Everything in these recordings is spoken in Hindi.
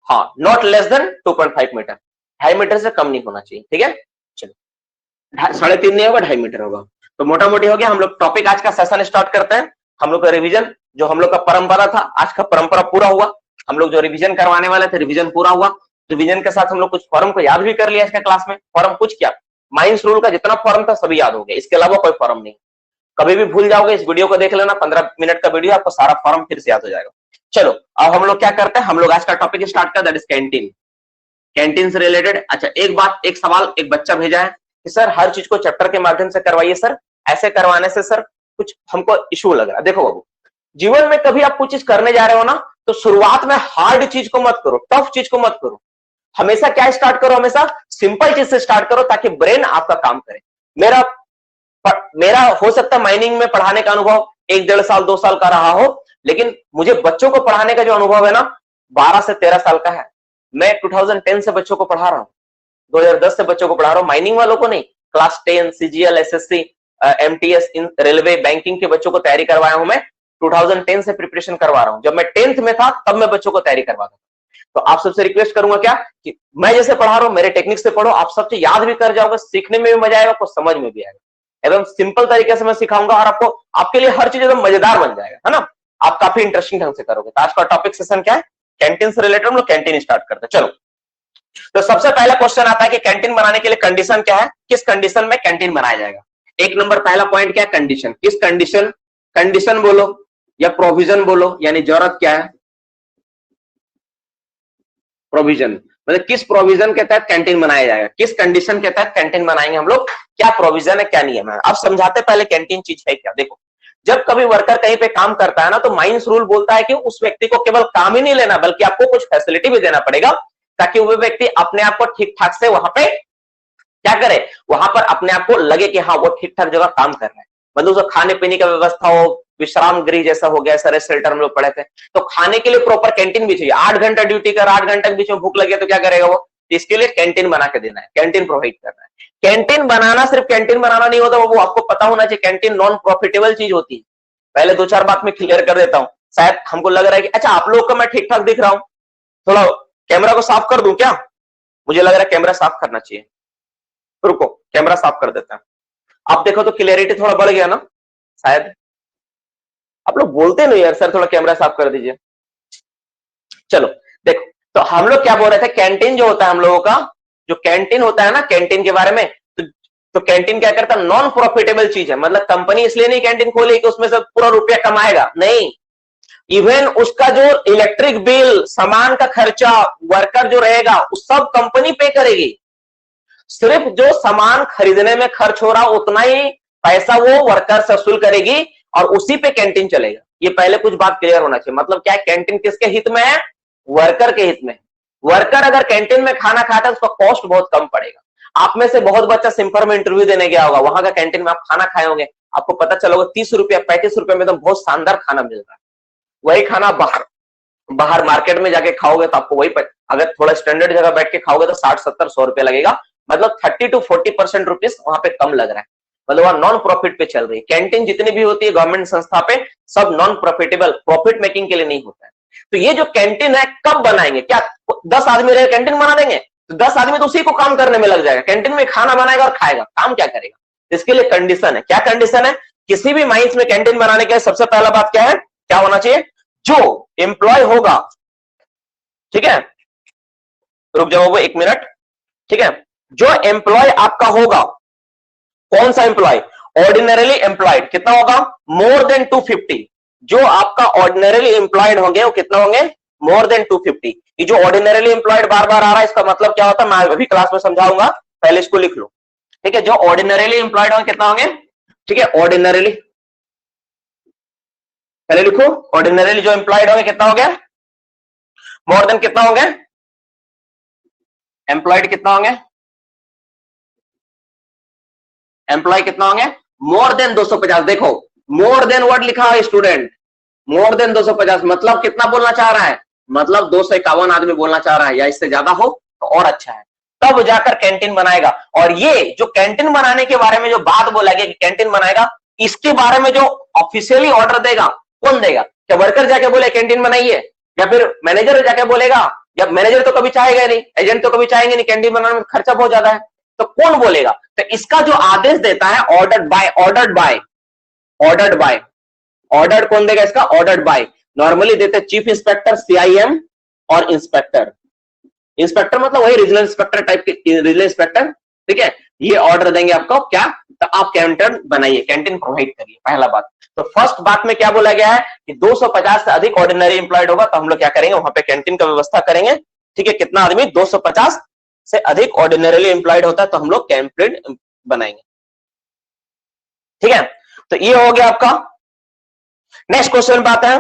हाँ, not less than 2.5 metre, 2.5 metre से कम नहीं होना चाहिए, ठीक है। चलो, 3.5 नहीं होगा, 2.5 मीटर होगा। तो मोटा मोटी हो गया। हम लोग टॉपिक आज का सेशन स्टार्ट करते हैं। हम लोग का रिवीजन जो हम लोग का परंपरा था, आज का परंपरा पूरा हुआ। हम लोग जो रिवीजन करवाने वाले थे, रिवीजन पूरा हुआ। रिवीजन के साथ हम लोग कुछ फॉर्म को याद भी कर लिया इसके क्लास में। फॉर्म कुछ क्या, माइंस रूल का जितना फॉर्म था सभी याद हो गया, इसके अलावा कोई फॉर्म नहीं। कभी भी भूल जाओगे, इस वीडियो को देख लेना, 15 मिनट का वीडियो, आपको सारा फॉर्म फिर से याद हो जाएगा। चलो, अब हम लोग क्या करते हैं, हम लोग आज का टॉपिक स्टार्ट करते हैं, दैट इज कैंटीन। कैंटीन से रिलेटेड अच्छा एक बात, एक सवाल एक बच्चा भेजा है कि सर हर चीज को चैप्टर के माध्यम से करवाइए सर, ऐसे करवाने से सर कुछ हमको इशू लग रहा है। देखो बाबू, जीवन में कभी आप कुछ चीज करने जा रहे हो ना, तो शुरुआत में हार्ड चीज को मत करो, टफ चीज को मत करो। हमेशा क्या स्टार्ट करो, हमेशा सिंपल चीज से स्टार्ट करो, ताकि ब्रेन आपका काम करे। मेरा हो सकता है माइनिंग में पढ़ाने का अनुभव 1-1.5 साल 2 साल का रहा हो, लेकिन मुझे बच्चों को पढ़ाने का जो अनुभव है ना, 12 से 13 साल का है। मैं 2010 से बच्चों को पढ़ा रहा हूँ, 2010 से बच्चों को पढ़ा रहा हूँ, माइनिंग वालों को नहीं। क्लास 10 सीजीएल एसएससी एमटीएस इन रेलवे बैंकिंग के बच्चों को तैयारी करवाया हूं मैं। 2010 से प्रिपरेशन करवा रहा हूं। जब मैं 10th में था तब मैं बच्चों को तैयारी करवाता था। तो आप सबसे रिक्वेस्ट करूंगा क्या कि मैं जैसे पढ़ा रहा हूं मेरे टेक्निक से पढ़ो, आप सब चीज याद भी कर जाओगे, सीखने में भी मजा आएगा, आपको समझ में भी आएगा। एकदम सिंपल तरीके से मैं सिखाऊंगा और आपको, आपके लिए हर चीज एकदम मजेदार बन जाएगा, है ना। आप काफी इंटरेस्टिंग ढंग से करोगे। तो आज का टॉपिक सेशन क्या है, कैंटीन से रिलेटेड। हम लोग कैंटीन स्टार्ट करते हैं। चलो, तो सबसे पहला क्वेश्चन आता है कि कैंटीन बनाने के लिए कंडीशन क्या है, किस कंडीशन में कैंटीन बनाया जाएगा। एक नंबर पहला पॉइंट क्या है, कंडीशन। किस कंडीशन, कंडीशन बोलो या प्रोविजन बोलो, यानी जरूरत क्या है, प्रोविजन मतलब किस प्रोविजन के तहत कैंटीन बनाया जाएगा, किस कंडीशन के तहत कैंटीन बनाएंगे हम लोग, क्या प्रोविजन है क्या नियम है। अब समझाते पहले कैंटीन चीज है क्या। देखो, जब कभी वर्कर कहीं पे काम करता है ना, तो माइंस रूल बोलता है कि उस व्यक्ति को केवल काम ही नहीं लेना, बल्कि आपको कुछ फैसिलिटी भी देना पड़ेगा, ताकि वो व्यक्ति अपने आप को ठीक ठाक से वहां पे क्या करे, वहां पर अपने आप को लगे कि हाँ वो ठीक ठाक जगह काम कर रहा है। मतलब उसको खाने पीने का व्यवस्था हो, विश्राम गृह जैसा हो गया, सर शेल्टर हम लोग पढ़े थे। तो खाने के लिए प्रॉपर कैंटीन भी चाहिए। 8 घंटा ड्यूटी कर, 8 घंटे के बीच में भूख लगे तो क्या करेगा वो, इसके लिए कैंटीन बना के देना है, कैंटीन प्रोवाइड करना है। कैंटीन बनाना सिर्फ कैंटीन बनाना नहीं होता, वो आपको पता होना चाहिए कैंटीन नॉन प्रॉफिटेबल चीज होती है। पहले 2-4 बात में क्लियर कर देता हूँ। शायद हमको लग रहा है कि अच्छा आप लोग का मैं ठीक ठाक दिख रहा हूँ, थोड़ा कैमरा को साफ कर दूं क्या, मुझे लग रहा है कैमरा साफ करना चाहिए। रुको, कैमरा साफ कर देता है। आप देखो तो क्लियरिटी थोड़ा बढ़ गया ना, शायद आप लोग बोलते नहीं यार सर थोड़ा कैमरा साफ कर दीजिए। चलो देखो, तो हम लोग क्या बोल रहे थे, कैंटीन जो होता है हम लोगों का, जो कैंटीन होता है ना, कैंटीन के बारे में, तो कैंटीन क्या करता है, नॉन प्रॉफिटेबल चीज है। मतलब कंपनी इसलिए नहीं कैंटीन खोली कि उसमें से पूरा रुपया कमाएगा, नहीं। इवन उसका जो इलेक्ट्रिक बिल, सामान का खर्चा, वर्कर जो रहेगा, वो सब कंपनी पे करेगी। सिर्फ जो सामान खरीदने में खर्च हो रहा उतना ही पैसा वो वर्कर से वसूल करेगी और उसी पे कैंटीन चलेगा। ये पहले कुछ बात क्लियर होना चाहिए। मतलब क्या है, कैंटीन किसके हित में है, वर्कर के हित में। वर्कर अगर कैंटीन में खाना खाता है उसका कॉस्ट बहुत कम पड़ेगा। आप में से बहुत बच्चा सिंफर में इंटरव्यू देने गया होगा, वहां का कैंटीन में आप खाना खाए होंगे, आपको पता चला होगा 30 रुपया 35 रुपए में तो बहुत शानदार खाना मिल रहा है। वही खाना बाहर मार्केट में जाके खाओगे तो आपको वही, अगर थोड़ा स्टैंडर्ड जगह बैठ के खाओगे तो 60-70-100 रुपया लगेगा। मतलब 30 to 40% रुपीज वहां पे कम लग रहा है। मतलब वहां नॉन प्रॉफिट पे चल रही है। कैंटीन जितनी भी होती है गवर्नमेंट संस्था पे, सब नॉन प्रॉफिटेबल, प्रॉफिट मेकिंग के लिए नहीं होता है। तो ये जो कैंटीन है कब बनाएंगे, क्या 10 आदमी रहे कैंटीन बना देंगे, तो 10 आदमी तो उसी को काम करने में लग जाएगा, कैंटीन में खाना बनाएगा और खाएगा, काम क्या करेगा। इसके लिए कंडीशन है। क्या कंडीशन है, किसी भी माइंस में कैंटीन बनाने के लिए सबसे पहला बात क्या है, क्या होना चाहिए, जो एम्प्लॉय होगा, ठीक है, रुक जाओ वो 1 मिनट, ठीक है, जो एम्प्लॉय आपका होगा, कौन सा एम्प्लॉय, ऑर्डिनरीली एम्प्लॉयड, कितना होगा, मोर देन 250। जो आपका ऑर्डिनरीली एम्प्लॉयड होंगे वो कितना होंगे, मोर देन 250। ये जो ऑर्डिनरीली एम्प्लॉयड बार बार आ रहा है, इसका मतलब क्या होता है मैं अभी क्लास में समझाऊंगा, पहले इसको लिख लो, ठीक है। जो ऑर्डिनरीली एम्प्लॉयड होंगे कितना होंगे, ठीक है, ऑर्डिनरीली पहले लिखो, ऑर्डिनरीली जो एम्प्लॉयड होंगे कितना हो गया, मोर देन कितना होंगे, एम्प्लॉयड कितना होंगे, एम्प्लॉय कितना होंगे, मोर देन 250। देखो मोर देन वर्ड लिखा है स्टूडेंट, मोर देन 250 मतलब कितना बोलना चाह रहा है, मतलब 251 आदमी बोलना चाह रहा है, या इससे ज्यादा हो तो और अच्छा है, तब जाकर कैंटीन बनाएगा। और ये जो कैंटीन बनाने के बारे में जो बात बोला गया कि कैंटीन बनाएगा, इसके बारे में जो ऑफिशियली ऑर्डर देगा कौन देगा, क्या वर्कर जाके बोले कैंटीन बनाइए, या फिर मैनेजर जाके बोलेगा जब मैनेजर तो कभी चाहेगा नहीं, एजेंट तो कभी चाहेंगे नहीं, कैंटीन बनाने में खर्चा बहुत ज्यादा है, तो कौन बोलेगा? तो इसका जो आदेश देता है ordered bye, ordered bye, ordered bye, ordered कौन देगा इसका? Ordered bye. नॉर्मली देते चीफ इंस्पेक्टर, सीआईएम और इंस्पेक्टर। इंस्पेक्टर मतलब वही रीजनल इंस्पेक्टर टाइप के, रीजनल इंस्पेक्टर, ठीक है। ये ऑर्डर देंगे आपको क्या? तो आप कैंटीन बनाइए, कैंटीन प्रोवाइड करिए, पहला बात। तो फर्स्ट बात में क्या बोला गया है कि 250 से अधिक ऑर्डिनरी एम्प्लॉयड होगा तो हम लोग क्या करेंगे? वहां पे कैंटीन का व्यवस्था करेंगे, ठीक है। कितना आदमी? 250 से अधिक ऑर्डिनरीली एम्प्लॉयड होता है तो हम लोग कैंटीन बनाएंगे, ठीक है। तो ये हो गया आपका। नेक्स्ट क्वेश्चन बात है,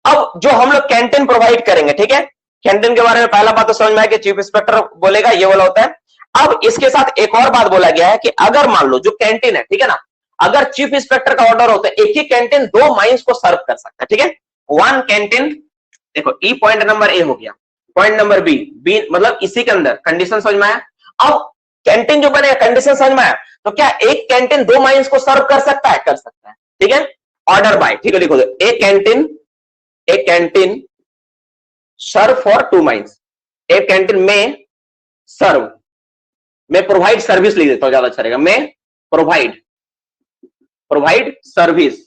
अब जो हम लोग कैंटीन प्रोवाइड करेंगे, ठीक है, कैंटीन के बारे में पहला बात तो समझ में आया कि चीफ इंस्पेक्टर बोलेगा, ये वाला होता है। अब इसके साथ एक और बात बोला गया है कि अगर मान लो जो कैंटीन है, ठीक है ना, अगर चीफ इंस्पेक्टर का ऑर्डर होता है, एक ही कैंटीन 2 माइंस को सर्व कर सकता है, ठीक है। 1 कैंटीन, देखो ई पॉइंट नंबर ए हो गया, पॉइंट नंबर बी, बी मतलब इसी के अंदर कंडीशन समझ में आया। अब कैंटीन जो बनेगा, कंडीशन समझ में आया, तो क्या एक कैंटीन 2 माइंस को सर्व कर सकता है? कर सकता है, ठीक है। ऑर्डर बाय, ठीक है, लिखो एक कैंटीन सर्व फॉर 2 माइंस, एक कैंटीन में सर्व, मैं प्रोवाइड सर्विस लिख देता हूं, ज्यादा अच्छा रहेगा, मैं प्रोवाइड सर्विस।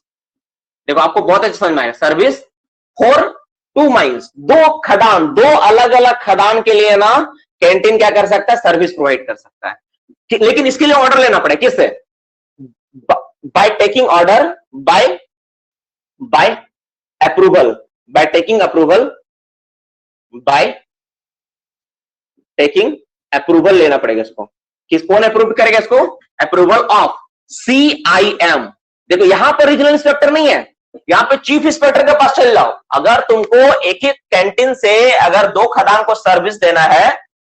देखो आपको बहुत अच्छा समझ में आएगा, सर्विस फॉर 2 माइंस, 2 खदान, 2 अलग अलग खदान के लिए ना कैंटीन क्या कर सकता है? सर्विस प्रोवाइड कर सकता है। लेकिन इसके लिए ऑर्डर लेना पड़ेगा, किससे? By taking order, by approval, by taking approval लेना पड़ेगा इसको। कौन अप्रूव करेगा इसको? Approval of CIM. देखो यहां पर रीजनल इंस्पेक्टर नहीं है, यहां पे चीफ इंस्पेक्टर के पास चल जाओ। अगर तुमको एक ही कैंटीन से अगर 2 खदान को सर्विस देना है,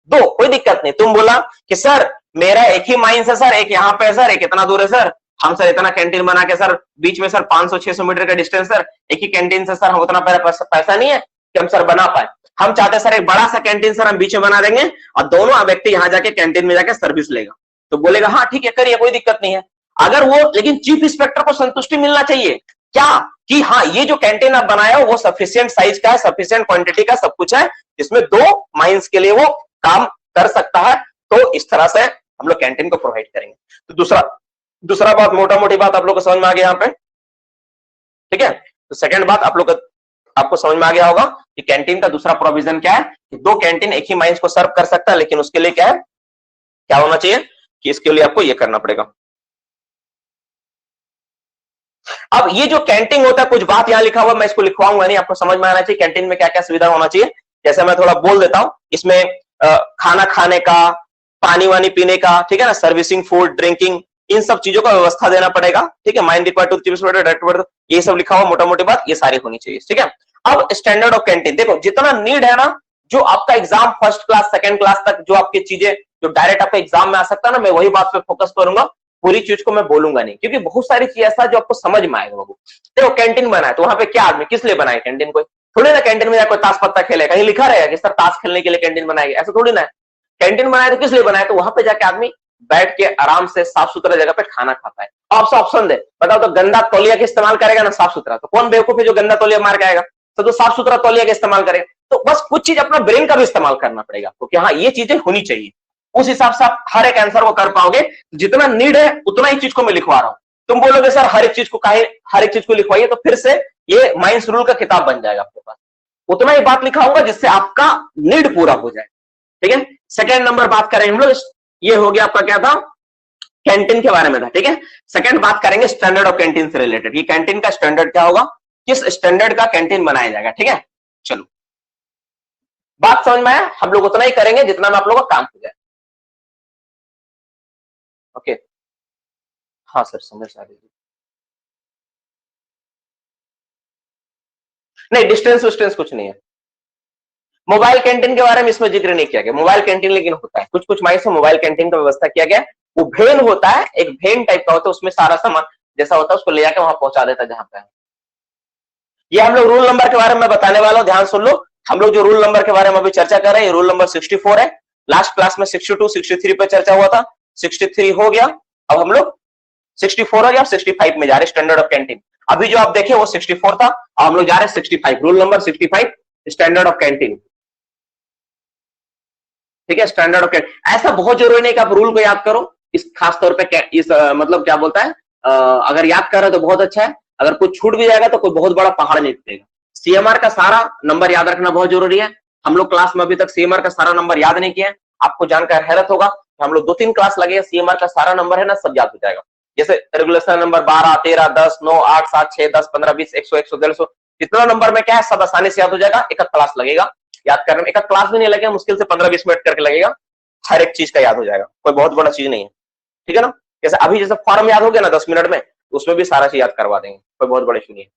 दो, कोई दिक्कत नहीं। तुम बोला कि सर मेरा एक ही माइंस है सर, एक यहां पे है सर, एक इतना दूर है सर, हम सर इतना कैंटीन बना के सर बीच में सर 500-600 मीटर का डिस्टेंस सर, एक ही कैंटीन से सर हम उतना पैसा नहीं है कि हम सर बना पाए। हम चाहते सर एक बड़ा सा कैंटीन सर हम बीच में बना देंगे और दोनों व्यक्ति यहां जाके कैंटीन में जाके सर्विस लेगा। तो बोलेगा हाँ ठीक है करिए, कोई दिक्कत नहीं है। अगर वो, लेकिन चीफ इंस्पेक्टर को संतुष्टि मिलना चाहिए क्या कि हाँ ये जो कैंटीन आप बनाया हो वो सफिशिएंट साइज का है, सफिशिएंट क्वांटिटी का सब कुछ है, जिसमें 2 माइंस के लिए वो काम कर सकता है। तो इस तरह से हम लोग कैंटीन को प्रोवाइड करेंगे। तो दूसरा बात, मोटा मोटी बात आप लोग को समझ में आ गया यहाँ पे, ठीक है। तो सेकंड बात आपको समझ में आ गया होगा कि कैंटीन का दूसरा प्रोविजन क्या है कि 2 कैंटीन एक ही माइंस को सर्व कर सकता है, लेकिन उसके लिए क्या है, क्या होना चाहिए कि इसके लिए आपको ये करना पड़ेगा। अब ये जो कैंटीन होता है, कुछ बात यहां लिखा हुआ मैं इसको लिखवाऊंगा नहीं, आपको समझ में आना चाहिए कैंटीन में क्या क्या सुविधा होना चाहिए। जैसे मैं थोड़ा बोल देता हूं, इसमें खाना खाने का, पानी वानी पीने का, ठीक है ना, सर्विसिंग, फूड, ड्रिंकिंग, इन सब चीजों का व्यवस्था देना पड़ेगा, ठीक है। Mind required to chief inspector, ये सब लिखा हुआ मोटा मोटी बात ये सारी होनी चाहिए, ठीक है। अब स्टैंडर्ड ऑफ कैंटीन, देखो जितना नीड है ना, जो आपका exam first class second class तक जो आपकी चीजें जो डायरेक्ट आपके एग्जाम में आ सकता है ना, मैं वही बात पे फोकस करूंगा, पूरी चीज को मैं बोलूंगा नहीं, क्योंकि बहुत सारी चीज ऐसा जो आपको समझ में आएगा। बाबू देखो कैंटीन बना है तो वहां पे क्या आदमी किस लिए बनाए कैंटीन? कोई थोड़ी ना कैंटीन में कोई ताश पत्ता खेले, कहीं लिखा रहेगा कि सर ताश खेलने के लिए कैंटीन बनाएगी, ऐसा थोड़ी ना है। कैंटीन बनाए तो किस लिए बनाए? तो वहां पे जाके आदमी बैठ के आराम से साफ सुथरा जगह पे खाना खाता है। आपसे ऑप्शन दे, बताओ तो गंदा तौलिया का इस्तेमाल करेगा ना साफ सुथरा? तो कौन बेवकूफ है जो गंदा तौलिया मार के आएगा? तो साफ सुथरा तौलिया का इस्तेमाल करेगा। तो बस कुछ चीज अपना ब्रेन का भी इस्तेमाल करना पड़ेगा आपको कि हाँ ये चीजें होनी चाहिए, उस हिसाब से आप हर एक आंसर को कर पाओगे। जितना नीड है उतना ही चीज को मैं लिखवा रहा हूं। तुम बोलोगे सर हर एक चीज को लिखवाइए, तो फिर से ये माइंस रूल का किताब बन जाएगा आपके पास। उतना ही बात लिखाऊंगा जिससे आपका नीड पूरा हो जाए, ठीक है। सेकेंड नंबर बात करें हम लोग, ये हो गया आपका क्या था, कैंटीन के बारे में था, ठीक है। सेकंड बात करेंगे स्टैंडर्ड ऑफ कैंटीन से रिलेटेड, ये कैंटीन का स्टैंडर्ड क्या होगा, किस स्टैंडर्ड का कैंटीन बनाया जाएगा, ठीक है। चलो बात समझ में आया, हम लोग उतना ही करेंगे जितना में आप लोगों का काम हो जाए। ओके हाँ सर समझ आ रही है। नहीं डिस्टेंस कुछ नहीं है। मोबाइल कैंटीन के बारे में इसमें जिक्र नहीं किया गया, मोबाइल कैंटीन लेकिन होता है कुछ माइंस में मोबाइल कैंटीन का व्यवस्था किया गया। वो वेन होता है, एक वेन टाइप का होता है, उसमें सारा सामान जैसा होता है उसको ले जाकर वहां पहुंचा देता है जहां पे है। ये हम लोग रूल नंबर के बारे में बताने वाला हूं, ध्यान सुन लो। हम लोग जो रूल नंबर के बारे में अभी चर्चा कर रहे हैं, रूल नंबर 64 है। लास्ट क्लास में 62, 63 पे चर्चा हुआ था, 63 हो गया। अब हम लोग 64 हो गया, 65 में जा रहे स्टैंडर्ड ऑफ कैंटीन। अभी जो आप देखे वो 64 था, अब हम लोग जा रहे हैं 65, rule number 65 standard of canteen. ठीक है, स्टैंडर्ड ऑफ कैंटीन। ऐसा बहुत जरूरी नहीं कि आप रूल को याद करो, इस खास तौर पे इस मतलब क्या बोलता है, अगर याद कर रहे हो तो बहुत अच्छा है, अगर कुछ छूट भी जाएगा तो कोई बहुत बड़ा पहाड़ नहीं टूटेगा। सीएमआर का सारा नंबर याद रखना बहुत जरूरी है। हम लोग क्लास में अभी तक सीएमआर का सारा नंबर याद नहीं किया है, आपको जानकर हैरत होगा, हम लोग 2-3 क्लास लगे, सीएमआर का सारा नंबर है ना सब याद हो जाएगा। जैसे रेगुलेशन नंबर 12, 13, 10, 9, 8, 7, 6, 10, 15, 20, 100, 100, 150, इतना नंबर में क्या है सब आसानी से याद हो जाएगा। एक क्लास लगेगा याद करने में, एक क्लास भी नहीं लगेगा, मुश्किल से 15-20 मिनट करके लगेगा, हर एक चीज का याद हो जाएगा, कोई बहुत बड़ा चीज नहीं है, ठीक है ना। जैसे अभी जैसे फॉर्म याद हो गया ना 10 मिनट में, उसमें भी सारा चीज याद करवा देंगे, कोई बहुत बड़ी चीज नहीं है।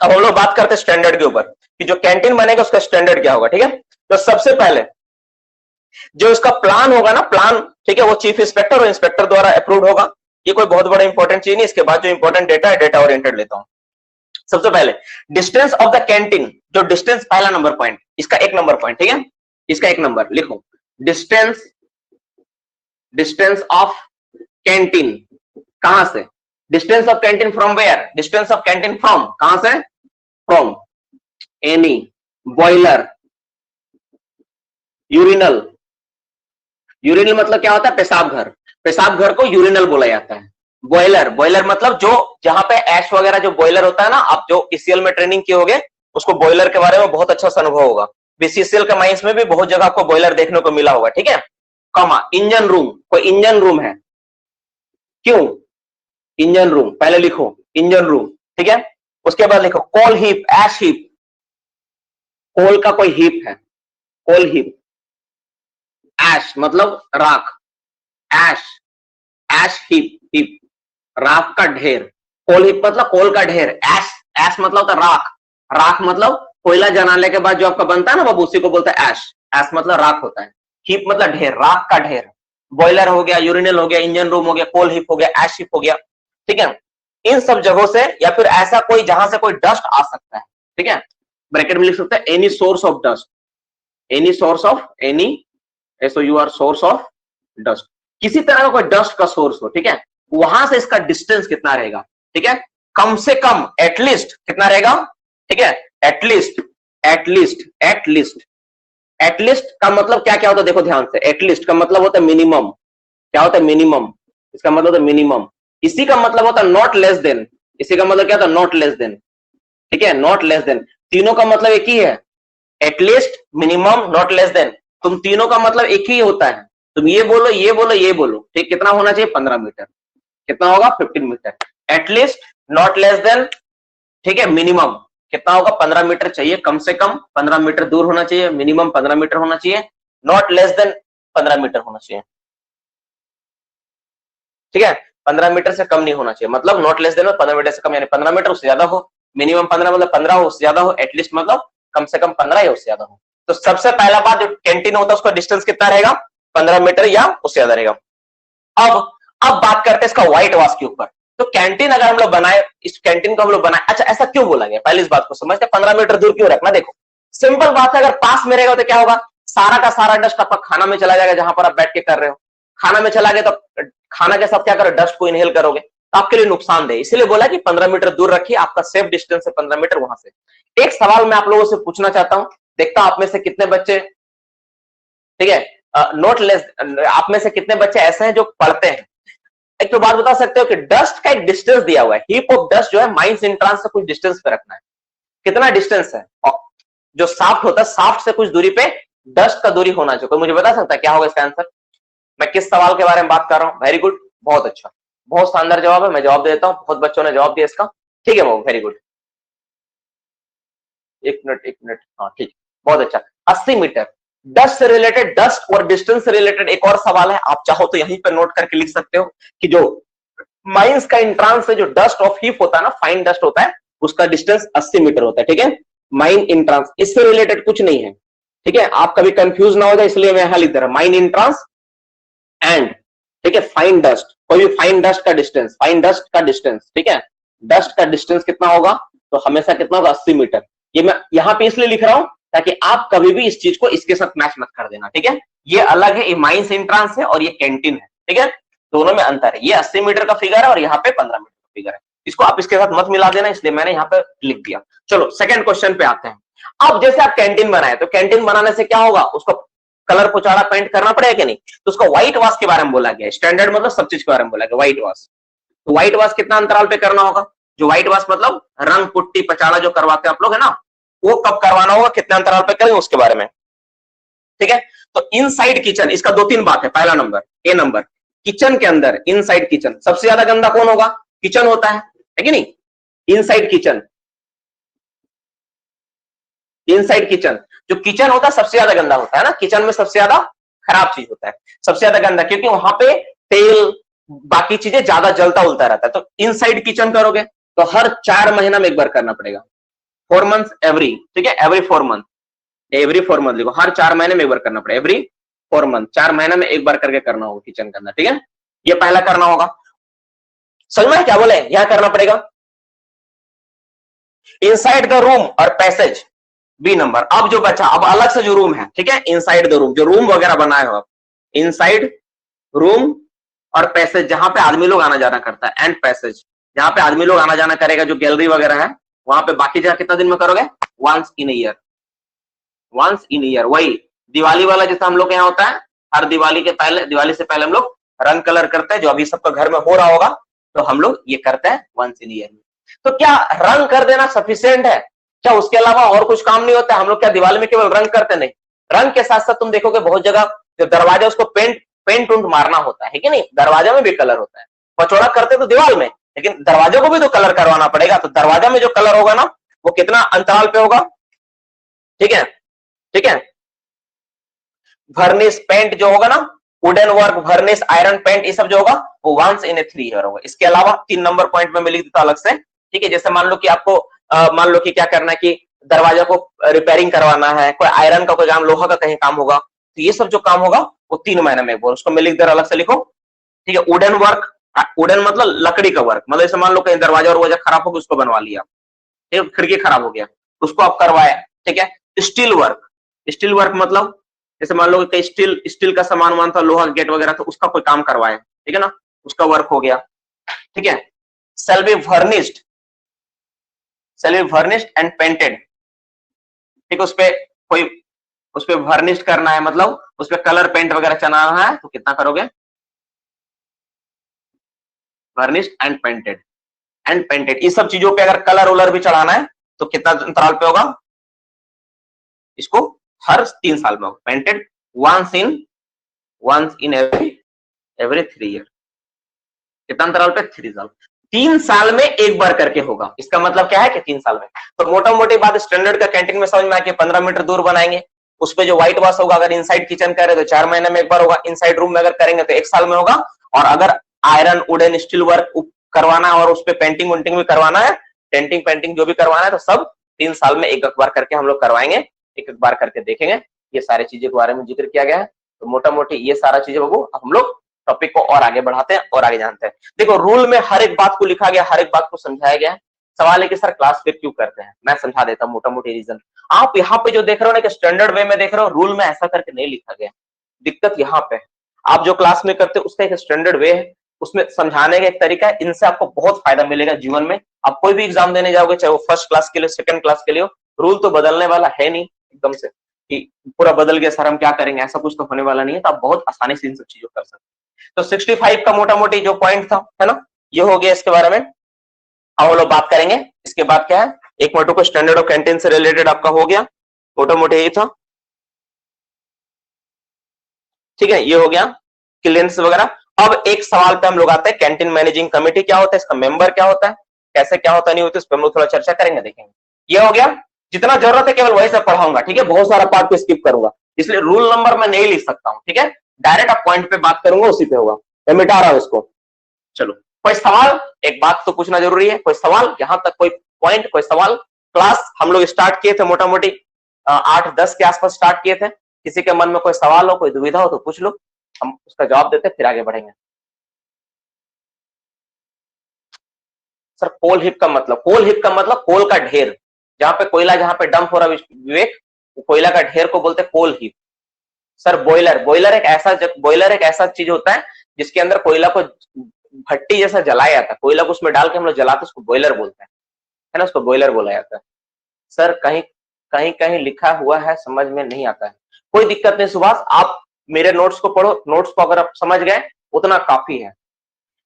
अब हम लोग बात करते हैं स्टैंडर्ड के ऊपर कि जो कैंटीन बनेगा उसका स्टैंडर्ड क्या होगा, ठीक है। तो सबसे पहले जो इसका प्लान होगा ना, प्लान, ठीक है, वो चीफ इंस्पेक्टर और इंस्पेक्टर द्वारा अप्रूव्ड होगा। ये कोई बहुत बड़ा इंपॉर्टेंट चीज नहीं। इसके बाद जो इंपॉर्टेंट डेटा है, डेटा ओरिएंटेड लेता हूं। सबसे पहले डिस्टेंस ऑफ द कैंटीन, जो डिस्टेंस पहला नंबर पॉइंट, इसका 1 नंबर पॉइंट, ठीक है, इसका 1 नंबर लिखो। डिस्टेंस ऑफ कैंटीन कहां से, distance of canteen from where, distance of canteen from कहां से, from any boiler, urinal, urinal मतलब क्या होता है, पेशाब घर, पेशाब घर को यूरिनल बोला जाता है। बॉयलर, बॉयलर मतलब जो जहां पे ऐश वगैरह जो बॉयलर होता है ना, आप जो ईसीएल में ट्रेनिंग किए होगे उसको बॉयलर के बारे में बहुत अच्छा सा अनुभव होगा। बीसीसीएल के माइंस में भी बहुत जगह आपको बॉयलर देखने को मिला होगा, ठीक है। कॉमा इंजन रूम, कोई इंजन रूम है, क्यों इंजन रूम, पहले लिखो इंजन रूम, ठीक है। उसके बाद लिखो कोल हीप, ऐश हीप, कोल का कोई हीप है, कोल हीप, ऐश मतलब राख, ऐश, ऐश हीप, हीप राख का ढेर, कोल हीप मतलब कोल का ढेर, ऐश, ऐश मतलब होता राख, राख मतलब कोयला जलाने के बाद जो आपका बनता है ना बाबू, उसी को बोलता है ऐश, ऐश मतलब राख होता है, हीप मतलब ढेर, राख का ढेर। बॉयलर हो गया, यूरिनल हो गया, इंजन रूम हो गया, कोल हीप हो गया, ऐश हीप हो गया, ठीक है। इन सब जगहों से या फिर ऐसा कोई जहां से कोई डस्ट आ सकता है, ठीक है, ब्रैकेट में लिख सकते हैं any source of dust, any source of, any SOUR source of dust, किसी तरह का कोई डस्ट का सोर्स हो, ठीक है, वहां से इसका डिस्टेंस कितना रहेगा, ठीक है, कम से कम एटलीस्ट कितना रहेगा, ठीक है, एटलीस्ट, एटलीस्ट, एटलीस्ट, एटलीस्ट का मतलब क्या क्या होता है, देखो ध्यान से, एटलीस्ट का मतलब होता है मिनिमम, क्या होता है मिनिमम, इसका मतलब होता है मिनिमम, इसी का मतलब होता है नॉट लेस देन, इसी का मतलब क्या होता है नॉट लेस देन, ठीक है, नॉट लेस देन, तीनों का मतलब एक ही है, at least, minimum, not less then, तुम तीनों का मतलब एक ही होता है, तुम ये बोलो ये बोलो ये बोलो, ठीक, कितना होना चाहिए 15 मीटर, कितना होगा 15 metre, at least, not less than, ठीक है, मिनिमम कितना होगा 15 मीटर चाहिए, कम से कम 15 मीटर दूर होना चाहिए, मिनिमम 15 मीटर होना चाहिए, नॉट लेस देन 15 मीटर होना चाहिए, ठीक है, 15 मीटर से कम नहीं होना चाहिए, मतलब नॉट लेस देन 15 मीटर से कम, यानी 15 मीटर उससे ज्यादा हो, मिनिमम 15 मतलब 15 हो, उससे ज्यादा हो, एटलीस्ट मतलब कम से कम 15 या उससे ज्यादा हो। तो सबसे पहला बात, जो कैंटीन होता है उसका डिस्टेंस कितना रहेगा, 15 मीटर या उससे ज्यादा रहेगा। अब बात करते हैं इसका व्हाइट वॉश के ऊपर। तो कैंटीन अगर हम लोग बनाए, इस कैंटीन को हम लोग बनाए, अच्छा ऐसा क्यों बोला गया, पहले इस बात को समझते, 15 मीटर दूर क्यों रखना। देखो सिंपल बात है, अगर पास में रहेगा तो क्या होगा, सारा का सारा डस्ट आपका खाना में चला जाएगा, जहां पर आप बैठ के कर रहे हो, खाना में चला गया तो खाना के साथ क्या करो, डस्ट को इनहेल करोगे, तो आपके लिए नुकसानदेह, इसीलिए बोला कि 15 मीटर दूर रखिए, आपका सेफ डिस्टेंस है 15 मीटर वहां से। एक सवाल मैं आप लोगों से पूछना चाहता हूं, देखता हूं आप में से कितने बच्चे, ठीक है, नॉट लेस, आप में से कितने बच्चे ऐसे हैं जो पढ़ते हैं। एक तो बात बता सकते हो कि डस्ट का एक डिस्टेंस दिया हुआ है, हीप ऑफ डस्ट जो है माइंस इंट्रांस से कुछ डिस्टेंस पे रखना है, कितना डिस्टेंस है, और जो साफ्ट होता है साफ्ट से कुछ दूरी पे डस्ट का दूरी होना चाहिए। कोई मुझे बता सकता है क्या होगा इसका आंसर, मैं किस सवाल के बारे में बात कर रहा हूं। वेरी गुड, बहुत अच्छा, बहुत शानदार जवाब है, मैं जवाब देता हूं, बहुत बच्चों ने जवाब दिया इसका, ठीक है, वेरी गुड, एक मिनट, हाँ ठीक, बहुत अच्छा, 80 मीटर। डस्ट से रिलेटेड, डस्ट और डिस्टेंस से रिलेटेड एक और सवाल है, आप चाहो तो यहीं पर नोट करके लिख सकते हो कि जो माइंस का इंट्रांस से जो डस्ट ऑफ हीप होता है ना, फाइन डस्ट होता है, उसका डिस्टेंस 80 मीटर होता है, ठीक है, माइन इंट्रांस, इससे रिलेटेड कुछ नहीं है, ठीक है, आप कभी कंफ्यूज ना हो जाए, इसलिए मैं यहां लिख दे रहा हूं माइन इंट्रांस एंड, ठीक है, फाइन डस्ट, कोई भी फाइन डस्ट का डिस्टेंस, फाइन डस्ट का डिस्टेंस, ठीक है, डस्ट का डिस्टेंस कितना होगा, तो हमेशा कितना होगा 80 मीटर। ये मैं यहां पे इसलिए लिख रहा हूं ताकि आप कभी भी इस चीज को इसके साथ मैच मत कर देना, ठीक है, ये अलग है, ये माइंस इंट्रांस है और ये कैंटीन है, ठीक है, दोनों में अंतर है, ये 80 मीटर का फिगर है और यहाँ पे 15 मीटर का फिगर है। इसको आप इसके साथ मत मिला देना, इसलिए मैंने यहाँ पे लिख दिया। चलो सेकंड क्वेश्चन पे आते हैं। अब जैसे आप कैंटीन बनाए, तो कैंटीन बनाने से क्या होगा, उसको कलर पुचाड़ा पेंट करना पड़ेगा कि नहीं, तो उसको व्हाइट वॉश के बारे में बोला गया। स्टैंडर्ड मतलब सब चीज के बारे में बोला गया, व्हाइट वॉश। तो व्हाइट वॉश कितना अंतराल पे करना होगा, जो व्हाइट वॉश मतलब रंग पुट्टी पचाड़ा जो करवाते हैं आप लोग है ना, वो कब करवाना होगा, कितने अंतराल पे करेंगे उसके बारे में, ठीक है। तो इनसाइड किचन, इसका 2-3 बात है। पहला नंबर, ए नंबर, किचन के अंदर इनसाइड किचन सबसे ज्यादा गंदा कौन होगा, किचन होता है कि नहीं। इनसाइड किचन, इनसाइड किचन जो किचन होता है सबसे ज्यादा गंदा होता है ना, किचन में सबसे ज्यादा खराब चीज होता है, सबसे ज्यादा गंदा, क्योंकि वहां पे तेल बाकी चीजें ज्यादा जलता उलता रहता है। तो इनसाइड किचन करोगे तो हर 4 महीना में एक बार करना पड़ेगा, 4 मंथ्स एवरी, ठीक है, एवरी 4 मंथ, एवरी 4 मंथ लिखो, हर 4 महीने में एक बार करना पड़ेगा, एवरी 4 मंथ, 4 महीने में एक बार करके करना होगा किचन के अंदर, ठीक है। ये पहला करना होगा, समझ में क्या बोले, यहां करना पड़ेगा। इनसाइड द रूम और पैसेज, बी नंबर। अब जो बचा, अब अलग से जो रूम है, ठीक है, इनसाइड द रूम, जो रूम वगैरह बनाए हो आप, इनसाइड रूम और पैसेज जहां पे आदमी लोग आना जाना करता है, एंड पैसेज जहां पे आदमी लोग आना जाना करेगा, जो गैलरी वगैरह है वहां पे, बाकी जगह कितना दिन में करोगे, once in year, once in year. वही दिवाली वाला जैसा हम लोग के यहाँ होता है, हर दिवाली के पहले, दिवाली से पहले हम लोग रंग कलर करते हैं, जो अभी सबका घर में हो रहा होगा, तो हम लोग ये करते हैं वंस इन ईयर में। तो क्या रंग कर देना सफिशिएंट है, क्या उसके अलावा और कुछ काम नहीं होता, हम लोग क्या दिवाली में केवल रंग करते नहीं, रंग के साथ साथ तुम देखोगे बहुत जगह जो दरवाजा उसको पेंट उंट मारना होता है कि नहीं, दरवाजा में भी कलर होता है। पचौड़ा करते तो दीवार में, लेकिन दरवाजे को भी तो कलर करवाना पड़ेगा, तो दरवाजा में जो कलर होगा ना, वो कितना अंतराल पे होगा, ठीक है, ठीक है। वर्निश पेंट जो होगा ना, wooden work, varnish, iron paint, ये सब जो होगा वो वंस इन ए 3 ईयर होगा। इसके अलावा 3 नंबर पॉइंट में मैं लिख देता अलग से, ठीक है। जैसे मान लो कि आपको मान लो कि क्या करना है कि दरवाजा को रिपेयरिंग करवाना है, कोई आयरन का कोई काम, लोहा का कहीं काम होगा, तो ये सब जो काम होगा वो 3 महीने में, उसको मैं लिख दे रहा, अलग से लिखो, ठीक है। वुडन वर्क, वुडन मतलब लकड़ी का वर्क, मतलब जैसे मान लो कहीं दरवाजा और वजह खराब हो गया, उसको बनवा लिया, खिड़की खराब हो गया, उसको आप करवाए, ठीक है। स्टील वर्क, स्टील वर्क मतलब जैसे मान लो कि स्टील का सामान वान था, लोहा गेट वगैरह, तो उसका कोई काम करवाए, ठीक है ना, उसका वर्क हो गया, ठीक है। shall be furnished and painted, ठीक, उस पे कोई, उस पे फर्निश्ड करना है, मतलब उस पे कलर पेंट वगैरह चलाना है, तो कितना करोगे, फर्निश्ड एंड पेंटेड, इस सब चीजों पे अगर कलर उलर भी चढ़ाना है तो कितना अंतराल पे होगा, इसको हर 3 साल में होगा, painted once in every 3 year, कितना अंतराल पे, 3 साल, 3 साल में एक बार करके होगा। इसका मतलब क्या है कि 3 साल में, तो मोटा मोटी बात स्टैंडर्ड का कैंटीन में समझ में आके 15 मीटर दूर बनाएंगे, उस पे जो व्हाइट वॉश होगा, अगर इनसाइड किचन करे तो 4 महीने में एक बार होगा, इनसाइड रूम में अगर करेंगे तो 1 साल में होगा, और अगर आयरन वुडन स्टील वर्क करवाना है और उस पे पेंटिंग वेंटिंग भी करवाना है, पेंटिंग जो भी करवाना है, तो सब 3 साल में एक बार करके हम लोग करवाएंगे, एक बार करके देखेंगे। ये सारी चीजों के बारे में जिक्र किया गया है, तो मोटा मोटी ये सारा चीजें बाबू हम लोग टॉपिक को और आगे बढ़ाते हैं और आगे जानते हैं। देखो रूल में हर एक बात को लिखा गया, हर एक बात को समझाया गया है। सवाल है कि सर क्लास फिर क्यों करते हैं, मैं समझा देता हूँ मोटा मोटी रीजन। आप यहाँ पे जो देख रहे हो ना कि स्टैंडर्ड वे में देख रहे हो, रूल में ऐसा करके नहीं लिखा गया, दिक्कत यहाँ पे। आप जो क्लास में करते हो उसका एक स्टैंडर्ड वे है, उसमें समझाने का एक तरीका है, इनसे आपको बहुत फायदा मिलेगा जीवन में। आप कोई भी एग्जाम देने जाओगे, चाहे वो फर्स्ट क्लास के लिए, सेकंड क्लास के लिए हो, रूल तो बदलने वाला है नहीं एकदम से कि पूरा बदल गया सर हम क्या करेंगे, ऐसा कुछ तो होने वाला नहीं है। तो आप बहुत आसानी से इन सब चीजों कर सकते हैं। तो 65 का मोटा मोटी जो पॉइंट था, है ना, ये हो गया इसके बारे में। अब हम लोग बात करेंगे इसके बाद क्या है, एक मोटो को स्टैंडर्ड ऑफ कैंटीन से रिलेटेड आपका हो गया, मोटा मोटी यही था, ठीक है, ये हो गया क्लियरेंस वगैरह। अब एक सवाल पे हम लोग आते हैं, कैंटीन मैनेजिंग कमेटी क्या होता है, इसका मेंबर क्या होता है, कैसे क्या होता नहीं होता, इस पर हम लोग थोड़ा चर्चा करेंगे, देखेंगे। ये हो गया, जितना जरूरत है केवल वही सब पढ़ाऊंगा, ठीक है, बहुत सारा पार्ट को स्किप करूंगा, इसलिए रूल नंबर मैं नहीं लिख सकता हूं, ठीक है, डायरेक्ट आप पॉइंट पे बात करूंगा, उसी पे होगा, मैं मिटा रहा हूं इसको। चलो कोई सवाल, एक बात तो पूछना जरूरी है, कोई सवाल यहां तक, कोई पॉइंट, कोई सवाल। क्लास हम लोग स्टार्ट किए थे मोटा मोटी 8-10 के आसपास स्टार्ट किए थे, किसी के मन में कोई सवाल हो, कोई दुविधा हो तो पूछ लो, हम उसका जवाब देते फिर आगे बढ़ेंगे। सर कोल हिप का मतलब, कोल हिप का मतलब कोल का ढेर, जहां पे कोयला, जहां पे डंप हो रहा विवेक, कोयला का ढेर को बोलते हैं कोल हिप। सर बॉयलर, बॉयलर एक ऐसा चीज होता है जिसके अंदर कोयला को भट्टी जैसा जलाया जाता है, कोयला को उसमें डाल के हम लोग जलाते, उसको बॉयलर बोलते हैं, है ना, उसको बॉयलर बोला जाता है। सर कहीं कहीं कहीं लिखा हुआ है, समझ में नहीं आता है। कोई दिक्कत नहीं सुभाष, आप मेरे नोट्स को पढ़ो, नोट्स को अगर आप समझ गए उतना काफी है,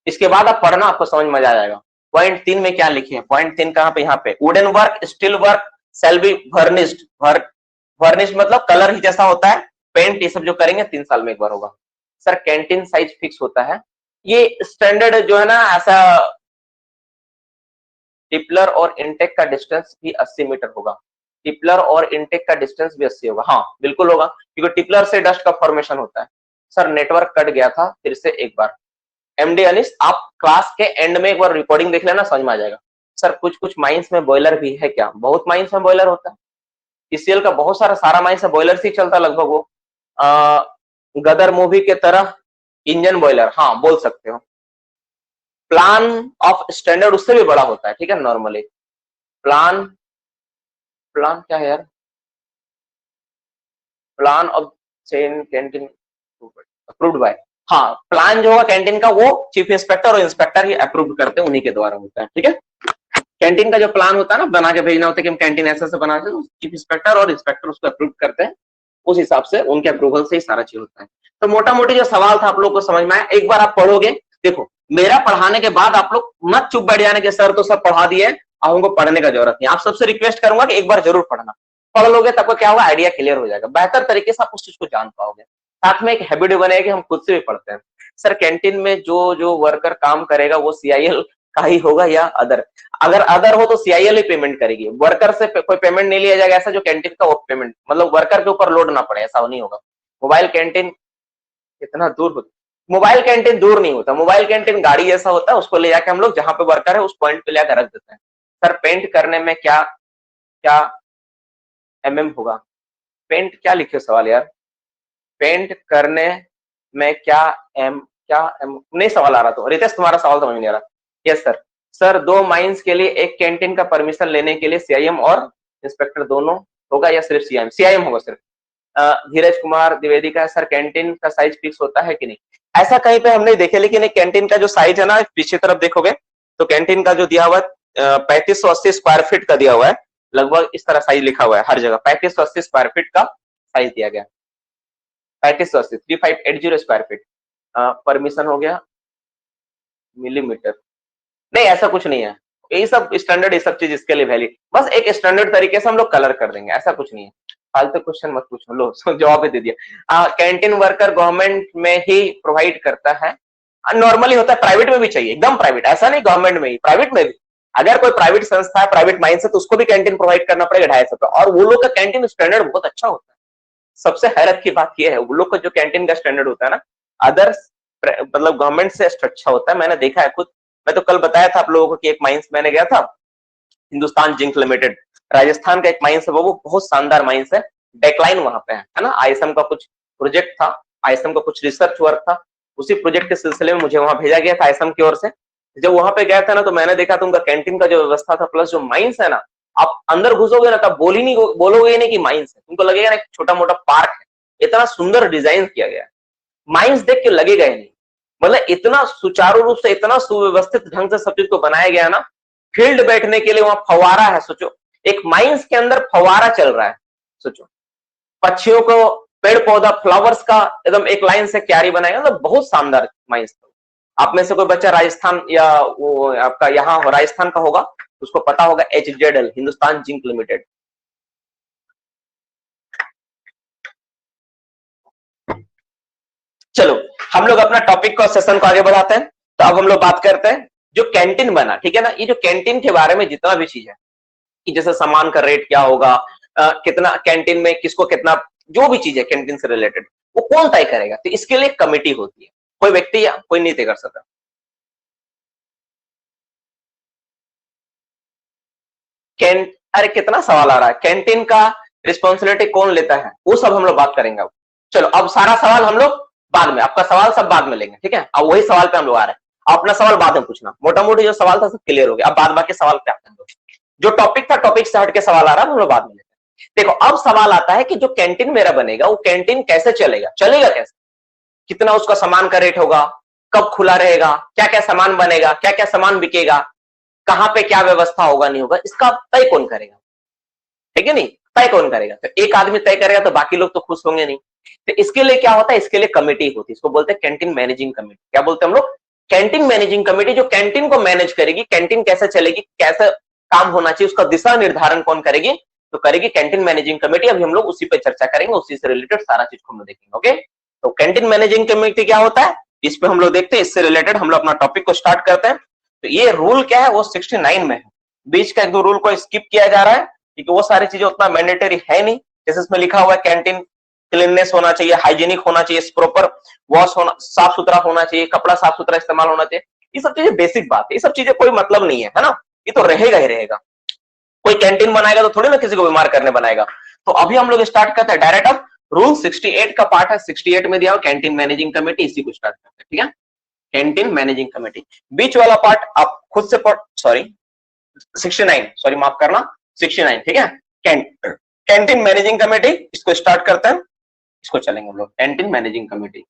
इसके बाद आप पढ़ना, आपको समझ में आ जाएगा। पॉइंट 3 में क्या लिखे हैं, पॉइंट 3 कहां पे, यहाँ पे, wooden work, steel work shall be varnished. Varnished मतलब कलर ही जैसा होता है, पेंट ये सब जो करेंगे 3 साल में एक बार होगा। सर कैंटीन साइज फिक्स होता है, ये स्टैंडर्ड जो है ना, ऐसा टिपलर और इनटेक का डिस्टेंस भी 80 मीटर होगा, टिपलर और इनटेक का डिस्टेंस भी 80 होगा, हाँ बिल्कुल होगा, क्योंकि टिपलर से डस्ट का फॉर्मेशन होता है। सर नेटवर्क कट गया था, फिर से एक बार। एमडी अनिश, आप क्लास के एंड में एक बार रिकॉर्डिंग देख लेना, समझ में आ जाएगा। सर कुछ कुछ माइंस में बॉयलर भी है क्या, बहुत माइंस में बॉयलर होता है, ईसीएल का बहुत सारा माइंस है बॉयलर से ही चलता लगभग वो। गदर मूवी के तरह इंजन बॉयलर, हाँ बोल सकते हो। प्लान ऑफ स्टैंडर्ड उससे भी बड़ा होता है, ठीक है, नॉर्मली प्लान, प्लान क्या है यार, plan of chain canteen approved by, हाँ प्लान जो होगा कैंटीन का वो चीफ इंस्पेक्टर और इंस्पेक्टर ही अप्रूव करते हैं, उन्हीं के द्वारा होता है, ठीक है। कैंटीन का जो प्लान होता है ना, बना के भेजना होता है कि हम कैंटीन ऐसे बना के, चीफ इंस्पेक्टर और इंस्पेक्टर उसको अप्रूव करते हैं, उस हिसाब से उनके अप्रूवल से ही सारा चीज होता है। तो मोटा मोटी जो सवाल था आप लोग को समझ में आया, एक बार आप पढ़ोगे, देखो मेरा पढ़ाने के बाद आप लोग मत चुप बैठ जाने के सर तो सब पढ़ा दिए, अब हमको पढ़ने का जरूरत नहीं। आप सबसे रिक्वेस्ट करूंगा कि एक बार जरूर पढ़ना, पढ़ लोगे तब क्या होगा, आइडिया क्लियर हो जाएगा, बेहतर तरीके से आप उस चीज को जान पाओगे, साथ में एक हैबिट बनेगी कि हम खुद से भी पढ़ते हैं। सर कैंटीन में जो जो वर्कर काम करेगा वो सीआईएल का ही होगा या अदर, अगर अदर हो तो सीआईएल ही पेमेंट करेगी, वर्कर से कोई पेमेंट नहीं लिया जाएगा, ऐसा जो कैंटीन का वो पेमेंट मतलब वर्कर के ऊपर लोड ना पड़े, ऐसा नहीं होगा। मोबाइल कैंटीन कितना दूर होता, मोबाइल कैंटीन दूर नहीं होता, मोबाइल कैंटीन गाड़ी जैसा होता है, उसको ले जाके हम लोग जहां पे वर्कर है उस पॉइंट पे लेकर रख देते हैं। सर पेंट करने में क्या क्या एमएम होगा, पेंट क्या लिखे सवाल यार, पेंट करने में क्या एम नहीं सवाल आ रहा, तो रितेश तुम्हारा सवाल समझ नहीं आ रहा। यस सर, सर 2 माइंस के लिए एक कैंटीन का परमिशन लेने के लिए सीआईएम और इंस्पेक्टर दोनों होगा या सिर्फ सीआईएम, सीआईएम होगा सिर्फ। धीरज कुमार द्विवेदी का, सर कैंटीन का साइज फिक्स होता है कि नहीं, ऐसा कहीं पे हम नहीं देखे, लेकिन एक कैंटीन का जो साइज है ना, पीछे तरफ देखोगे तो कैंटीन का जो दिया हुआ है 3580 स्क्वायर फीट का दिया हुआ है, लगभग इस तरह साइज लिखा हुआ है हर जगह, 3580 स्क्वायर फीट का साइज दिया गया, 3580 3580 स्क्वायर फीट। परमिशन हो गया मिलीमीटर, नहीं ऐसा कुछ नहीं है, यही सब स्टैंडर्ड, ये सब चीज इसके लिए वैलिड, बस एक स्टैंडर्ड तरीके से हम लोग कलर कर देंगे, ऐसा कुछ नहीं है। फालतू क्वेश्चन मत पूछो, लो जवाब ही दे दिया। कैंटीन वर्कर गवर्नमेंट में ही प्रोवाइड करता है, नॉर्मली होता है, प्राइवेट में भी चाहिए, एकदम प्राइवेट, ऐसा नहीं गवर्नमेंट में ही, प्राइवेट में भी, अगर कोई प्राइवेट संस्था है, प्राइवेट माइंड से, तो उसको भी कैंटीन प्रोवाइड करना पड़ेगा 250 रुपए, और वो लोग का कैंटीन स्टैंडर्ड बहुत अच्छा होता है। सबसे हैरत की बात यह है, वो लोग का जो कैंटीन का स्टैंडर्ड होता है ना, अदर्स मतलब गवर्नमेंट से अच्छा होता है, मैंने देखा है खुद। मैं तो कल बताया था आप लोगों को कि एक माइंस मैंने गया था, हिंदुस्तान जिंक लिमिटेड, राजस्थान का एक माइंस है, वो बहुत शानदार माइंस है, डेक्लाइन वहां पे है ना, आईएसएम का कुछ प्रोजेक्ट था, आईएसएम का कुछ रिसर्च वर्क था, उसी प्रोजेक्ट के सिलसिले में मुझे वहां भेजा गया था आईएसएम की ओर से। जब वहां पे गया था ना, तो मैंने देखा था उनका कैंटीन का जो व्यवस्था था, प्लस जो माइंस है ना, आप अंदर घुसोगे ना तब बोलोगे नहीं कि माइंस है, तुमको लगेगा ना छोटा मोटा पार्क है, इतना सुंदर डिजाइन किया गया है, माइंस देख के लगेगा ही नहीं, मतलब इतना सुचारू रूप से, इतना सुव्यवस्थित ढंग से सब चीज को बनाया गया ना। फील्ड बैठने के लिए वहां फवारा है, सोचो एक माइंस के अंदर फवारा चल रहा है, सोचो पक्षियों को, पेड़ पौधा, फ्लावर्स का एकदम एक लाइन से क्यारी बनाएगा, मतलब बहुत शानदार माइंस। आप में से कोई बच्चा राजस्थान या वो आपका यहाँ राजस्थान का होगा, उसको पता होगा HZL, हिंदुस्तान जिंक लिमिटेड। चलो हम लोग अपना टॉपिक को, सेशन को आगे बढ़ाते हैं। तो अब हम लोग बात करते हैं जो कैंटीन बना, ठीक है ना, ये जो कैंटीन के बारे में जितना भी चीज है कि जैसे सामान का रेट क्या होगा, कितना कैंटीन में किसको कितना, जो भी चीज है कैंटीन से रिलेटेड, वो कौन तय करेगा, तो इसके लिए कमेटी होती है, कोई व्यक्ति या कोई नहीं तय कर सकता। अरे कितना सवाल आ रहा है, कैंटीन का रिस्पॉन्सिबिलिटी कौन लेता है, वो सब हम लोग बात करेंगे अब। चलो अब सारा सवाल हम लोग बाद में, आपका सवाल सब बाद में लेंगे, ठीक है, अब वही सवाल पे हम लोग आ रहे हैं, अपना सवाल बाद में पूछना, मोटा मोटी जो सवाल था सब क्लियर हो गया, अब बाद बाकी सवाल पे आते हैं। जो टॉपिक था, टॉपिक से हट के सवाल आ रहा है, हम लोग बाद में लेते हैं। देखो अब सवाल आता है कि जो कैंटीन मेरा बनेगा, वो कैंटीन कैसे चलेगा, चलेगा कैसे, कितना उसका सामान का रेट होगा, कब खुला रहेगा, क्या क्या सामान बनेगा, क्या क्या सामान बिकेगा, कहां पे क्या व्यवस्था होगा नहीं होगा, इसका तय कौन करेगा, ठीक है नहीं, तय कौन करेगा? तो एक आदमी तय करेगा तो बाकी लोग तो खुश होंगे नहीं। तो इसके लिए क्या होता है, इसके लिए कमेटी होती है, इसको बोलते हैं कैंटीन मैनेजिंग कमेटी। क्या बोलते हैं हम लोग? कैंटीन मैनेजिंग कमेटी, जो कैंटीन को मैनेज करेगी, कैंटीन कैसे चलेगी, कैसे काम होना चाहिए, उसका दिशा निर्धारण कौन करेगी? तो करेगी कैंटीन मैनेजिंग कमेटी। अभी हम लोग उसी पे चर्चा करेंगे, उसी से रिलेटेड सारा चीज को हम लोग देखेंगे। ओके, तो कैंटीन मैनेजिंग कमेटी क्या होता है, इस पे हम लोग देखते हैं, इससे रिलेटेड हम लोग अपना टॉपिक को स्टार्ट करते हैं। तो ये रूल क्या है, वो 69 में है। बीच का एक दो रूल को स्किप किया जा रहा है क्योंकि वो सारी चीजें उतना मैंडेटरी है नहीं। जैसे इसमें लिखा हुआ है कैंटीन क्लीननेस होना चाहिए, हाइजीनिक होना चाहिए, प्रॉपर वॉश होना, साफ सुथरा होना चाहिए, कपड़ा साफ सुथरा इस्तेमाल होना चाहिए। ये सब चीजें बेसिक बात है, ये सब चीजें कोई मतलब नहीं है ना, ये तो रहेगा ही रहेगा। कोई कैंटीन बनाएगा तो थोड़ी ना किसी को बीमार करने बनाएगा। तो अभी हम लोग स्टार्ट करते हैं डायरेक्ट। अब रूल 68 का पार्ट है, 68 में दिया हुआ कैंटीन मैनेजिंग कमेटी, इसी को स्टार्ट करते हैं। ठीक है, कैंटीन मैनेजिंग कमेटी। बीच वाला पार्ट आप खुद से पढ़, सॉरी 69, सॉरी माफ करना, 69। ठीक है, कैंटीन मैनेजिंग कमेटी, इसको स्टार्ट करते हैं, इसको चलेंगे हम लोग, कैंटीन मैनेजिंग कमेटी।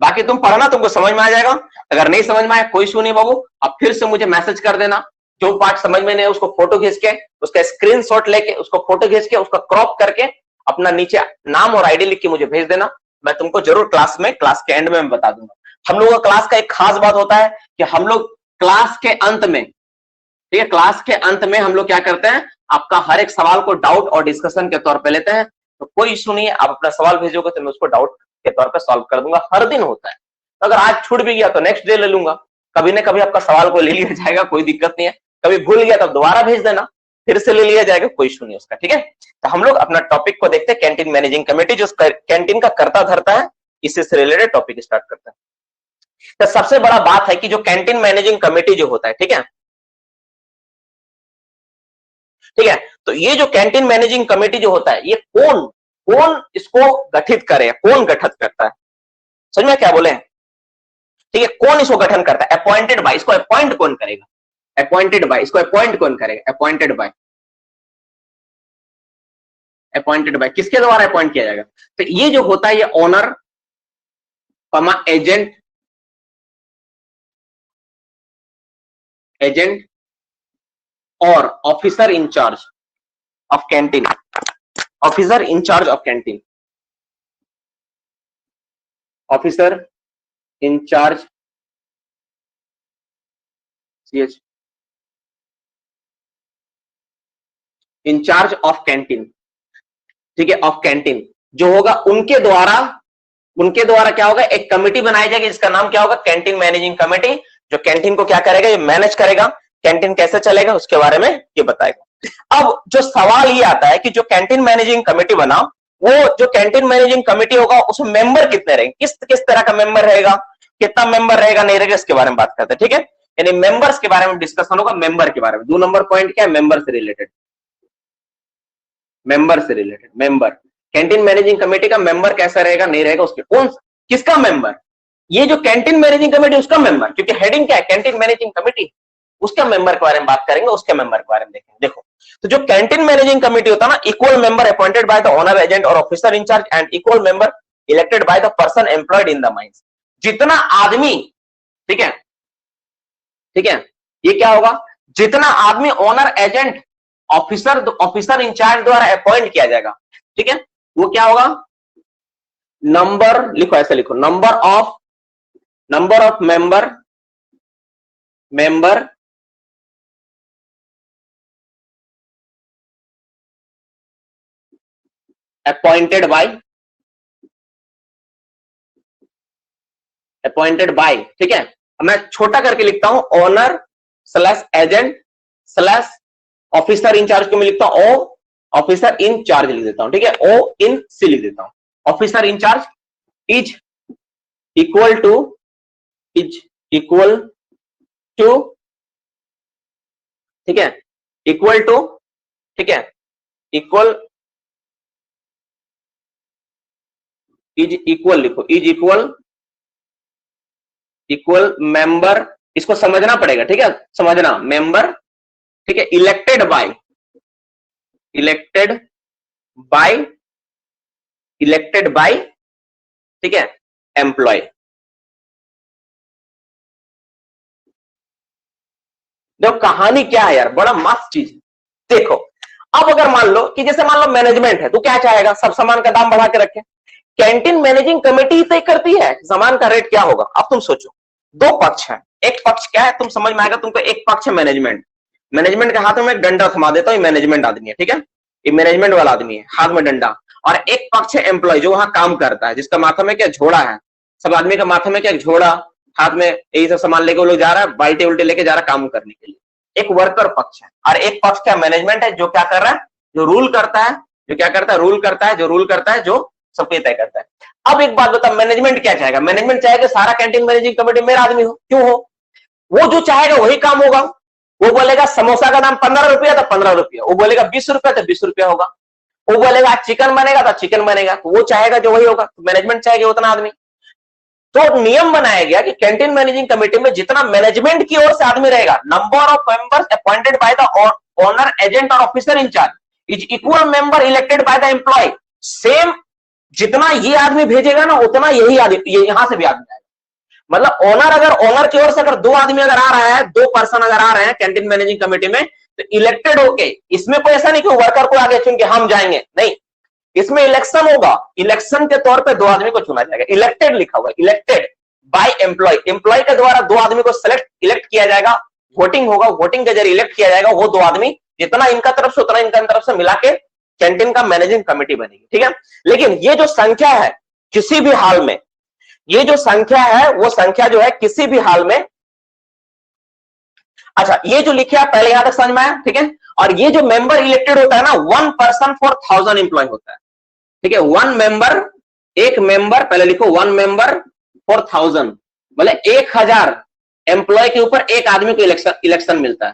बाकी तुम पढ़ना, तुमको समझ में आ जाएगा। अगर नहीं समझ में आया कोई इशू नहीं बाबू, आप फिर से मुझे मैसेज कर देना। जो पार्ट समझ में नहीं है उसको फोटो खींच के, उसका स्क्रीनशॉट लेके, उसको फोटो खींच के, उसका क्रॉप करके अपना नीचे नाम और आईडी लिख के मुझे भेज देना। मैं तुमको जरूर क्लास में, क्लास के एंड में मैं बता दूंगा। हम लोगों का क्लास का एक खास बात होता है कि हम लोग क्लास के अंत में, ठीक है, क्लास के अंत में हम लोग क्या करते हैं, आपका हर एक सवाल को डाउट और डिस्कशन के तौर पे लेते हैं। तो कोई इशू नहीं है, आप अपना सवाल भेजोगे तो मैं उसको डाउट के तौर पे सॉल्व कर दूंगा। हर दिन होता है, तो अगर आज छूट भी गया तो नेक्स्ट डे ले लूंगा। कभी ना कभी आपका सवाल को ले लिया जाएगा, कोई दिक्कत नहीं है। कभी भूल गया तो दोबारा भेज देना, फिर से ले लिया जाएगा, कोई इशू नहीं उसका। ठीक है, तो हम लोग अपना टॉपिक को देखते हैं, कैंटीन मैनेजिंग कमेटी, जो कैंटीन का करता धरता है, इससे से रिलेटेड टॉपिक स्टार्ट करते हैं। तो सबसे बड़ा बात है कि जो कैंटीन मैनेजिंग कमेटी जो होता है, ठीक है, ठीक है, तो ये जो कैंटीन मैनेजिंग कमेटी जो होता है, ये कौन कौन इसको गठित करे, कौन गठित करता है, समझ में क्या बोले हैं? ठीक है, कौन इसको गठन करता है? Appointed by. इसको अपॉइंट कौन करेगा? Appointed by. इसको अपॉइंट कौन करेगा? Appointed by. अपॉइंटेड बाय किसके द्वारा अपॉइंट किया जाएगा? तो ये जो होता है, ये ओनर, एजेंट, एजेंट और officer in charge of canteen, officer in charge of canteen, officer in charge, CH, in charge of canteen, ठीक है, ऑफ कैंटीन जो होगा, उनके द्वारा क्या होगा, एक कमेटी बनाई जाएगी जिसका नाम क्या होगा, कैंटीन मैनेजिंग कमेटी, जो कैंटीन को क्या करेगा, ये मैनेज करेगा, कैंटीन कैसे चलेगा उसके बारे में ये बताएगा। अब जो सवाल ये आता है कि जो कैंटीन मैनेजिंग कमेटी बना, वो जो कैंटीन मैनेजिंग कमेटी होगा उसमें मेंबर कितने रहेंगे, किस किस तरह का मेंबर रहेगा, कितना मेंबर रहेगा नहीं रहेगा, इसके बारे में बात करते हैं। ठीक है, यानी मेंबर्स के बारे में डिस्कशन होगा, मेंबर के बारे में। 2 नंबर पॉइंट क्या है, मेंबर से रिलेटेड, मेंबर से related, member, canteen managing committee का मेंबर कैसा रहेगा नहीं रहेगा, उसके कौन, किसका मेंबर, ये जो कैंटीन मैनेजिंग कमेटी उसका मेंबर, क्योंकि हेडिंग क्या है, कैंटीन मैनेजिंग कमेटी, उसके मेंबर के बारे में बात करेंगे, उसके मेंबर के बारे में देखेंगे। देखो, तो जो कैंटीन मैनेजिंग कमेटी होता है ना, equal member appointed by the owner, agent और officer incharge and equal member elected by the person employed in the mines. जितना आदमी, ठीक है, ठीक है, ये क्या होगा, जितना आदमी ओनर, एजेंट, ऑफिसर इंचार्ज द्वारा अपॉइंट किया जाएगा, ठीक है, वो क्या होगा, नंबर लिखो, ऐसे लिखो, number of member appointed by, ठीक है। अब मैं छोटा करके लिखता हूं, owner slash agent slash officer in charge को मैं लिखता हूं ओ, ऑफिसर इन चार्ज लिख देता हूं, ठीक है, ओ इन सी लिख देता हूं। Officer in charge is equal to, ठीक है, इक्वल टू, ठीक है, इक्वल, इज इक्वल लिखो, इज इक्वल मेंबर, इसको समझना पड़ेगा, ठीक है, समझना, मेंबर, ठीक है, इलेक्टेड बाय ठीक है, एम्प्लॉय, देखो कहानी क्या है यार, बड़ा मस्त चीज है। देखो अब अगर मान लो कि जैसे मान लो मैनेजमेंट है, तो क्या चाहेगा, सब सामान का दाम बढ़ा के रखे। कैंटीन मैनेजिंग कमेटी तय करती है सामान का रेट क्या होगा। अब तुम सोचो, दो पक्ष है, एक पक्ष क्या है तुम समझ में आएगा तुमको। एक पक्ष है मैनेजमेंट, मैनेजमेंट के हाथ में एक डंडा थमा देता हूं, मैनेजमेंट आदमी है, ठीक है, ये मैनेजमेंट वाला आदमी है, हाथ में डंडा। और एक पक्ष है एम्प्लॉय, जो वहां काम करता है, जिसका माथा में क्या झोड़ा है, सब आदमी का माथा में क्या झोड़ा, हाथ में यही सब सामान लेके वो लोग जा रहा है, बाल्टी उल्टी लेके जा रहा है काम करने के लिए। एक वर्कर पक्ष है, और एक पक्ष क्या मैनेजमेंट है, जो क्या कर रहा है, जो रूल करता है, जो क्या करता है, रूल करता है, जो रूल करता है, जो सबको तय करता है। अब एक बात बता, मैनेजमेंट क्या चाहेगा, मैनेजमेंट चाहेगा सारा कैंटीन मैनेजिंग कमेटी मेरा आदमी हो, क्यों हो, वो जो चाहेगा वही काम होगा। वो बोलेगा समोसा का दाम 15 रुपया तो 15 रुपया, वो बोलेगा 20 रुपया तो 20 रुपया होगा, वो बोलेगा चिकन बनेगा तो चिकन बनेगा, तो वो चाहेगा जो वही होगा। तो मैनेजमेंट चाहेगा उतना आदमी। तो नियम बनाया गया कि कैंटीन मैनेजिंग कमेटी में जितना मैनेजमेंट की ओर से आदमी रहेगा, number of members appointed by the owner, agent और officer in charge is equal member elected by the employ. Same जितना ये आदमी भेजेगा ना, उतना यही आदमी यहां से भी आदमी आएगा। मतलब ओनर, अगर ओनर की ओर से अगर दो आदमी अगर आ रहा है, दो पर्सन अगर आ रहे हैं कैंटीन मैनेजिंग कमेटी में, तो इलेक्टेड होके, इसमें कोई ऐसा नहीं कि वर्कर को आगे चुन के हम जाएंगे, नहीं, इसमें इलेक्शन होगा, इलेक्शन के तौर पे दो आदमी को चुना जाएगा, इलेक्टेड लिखा हुआ, इलेक्टेड बाय एम्प्लॉय, एम्प्लॉय के द्वारा दो आदमी को इलेक्ट किया जाएगा, वोटिंग होगा, वोटिंग के जरिए इलेक्ट किया जाएगा, वो दो आदमी जितना इनका तरफ से उतना इनका तरफ से मिला के कैंटीन का मैनेजिंग कमेटी बनेगी, ठीक है। लेकिन ये जो संख्या है, किसी भी हाल में, ये जो संख्या है, वो संख्या जो है किसी भी हाल में, अच्छा ये जो लिखे आप पहले यहां तक समझ में आया, ठीक है। और ये जो मेंबर इलेक्टेड होता है ना, 1 पर्सन फॉर 1000 एम्प्लॉय होता है, ठीक है। 1 मेंबर, एक मेंबर, पहले लिखो 1 मेंबर फॉर 1000, मतलब 1000 एम्प्लॉय के ऊपर एक आदमी को इलेक्शन मिलता है,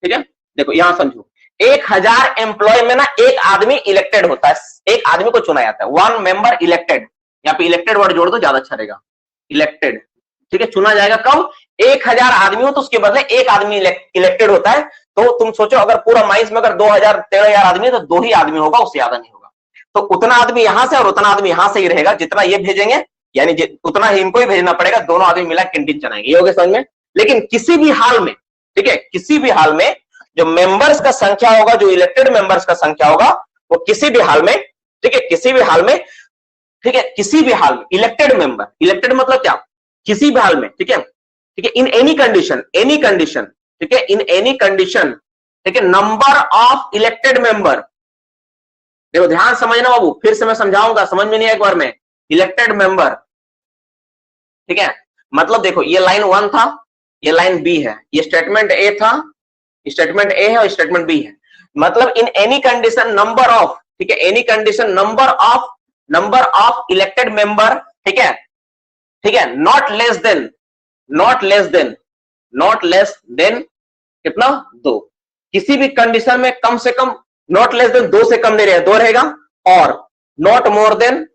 ठीक है। देखो यहां समझो, 1000 एम्प्लॉय में ना एक आदमी इलेक्टेड होता है, एक आदमी को चुना जाता है, 1 मेंबर इलेक्टेड, यहाँ पे इलेक्टेड वर्ड जोड़ दो ज्यादा अच्छा रहेगा, इलेक्टेड, ठीक है। चुना जाएगा कब, 1000 आदमी हो तो उसके बदले एक आदमी इलेक्टेड होता है। तो तुम सोचो अगर पूरा माइंस में अगर 2000 13,000 आदमी है तो दो ही आदमी होगा, उससे ज्यादा नहीं होगा। तो उतना आदमी यहां से और उतना आदमी यहां से ही रहेगा, जितना ये भेजेंगे यानी उतना ही इनको ही भेजना पड़ेगा, दोनों आदमी मिला कैंटीन चलाएंगे, ये हो गया समझ में। लेकिन किसी भी हाल में, ठीक है, किसी भी हाल में जो मेंबर्स का संख्या होगा, जो इलेक्टेड मेंबर्स का संख्या होगा, वो किसी भी हाल में, ठीक है, किसी भी हाल में, ठीक है, किसी भी हाल में इलेक्टेड मेंबर, इलेक्टेड मतलब क्या, किसी भी हाल में, ठीक है, ठीक है, in any condition, any condition, ठीक है, इन एनी कंडीशन, ठीक है, नंबर ऑफ इलेक्टेड मेंबर, देखो ध्यान समझना बाबू, फिर से मैं समझाऊंगा, समझ में नहीं एक बार में, इलेक्टेड मेंबर, ठीक है। मतलब देखो ये लाइन 1 था, ये लाइन बी है, ये स्टेटमेंट ए था, स्टेटमेंट ए है और स्टेटमेंट बी है। मतलब in any condition number of, ठीक है, any condition number of elected member, ठीक है, ठीक है, not less then, not less then, not less then कितना, 2, किसी भी कंडीशन में कम से कम, नॉट लेस देन 2 से कम नहीं रहेगा, 2 रहेगा, और not more than,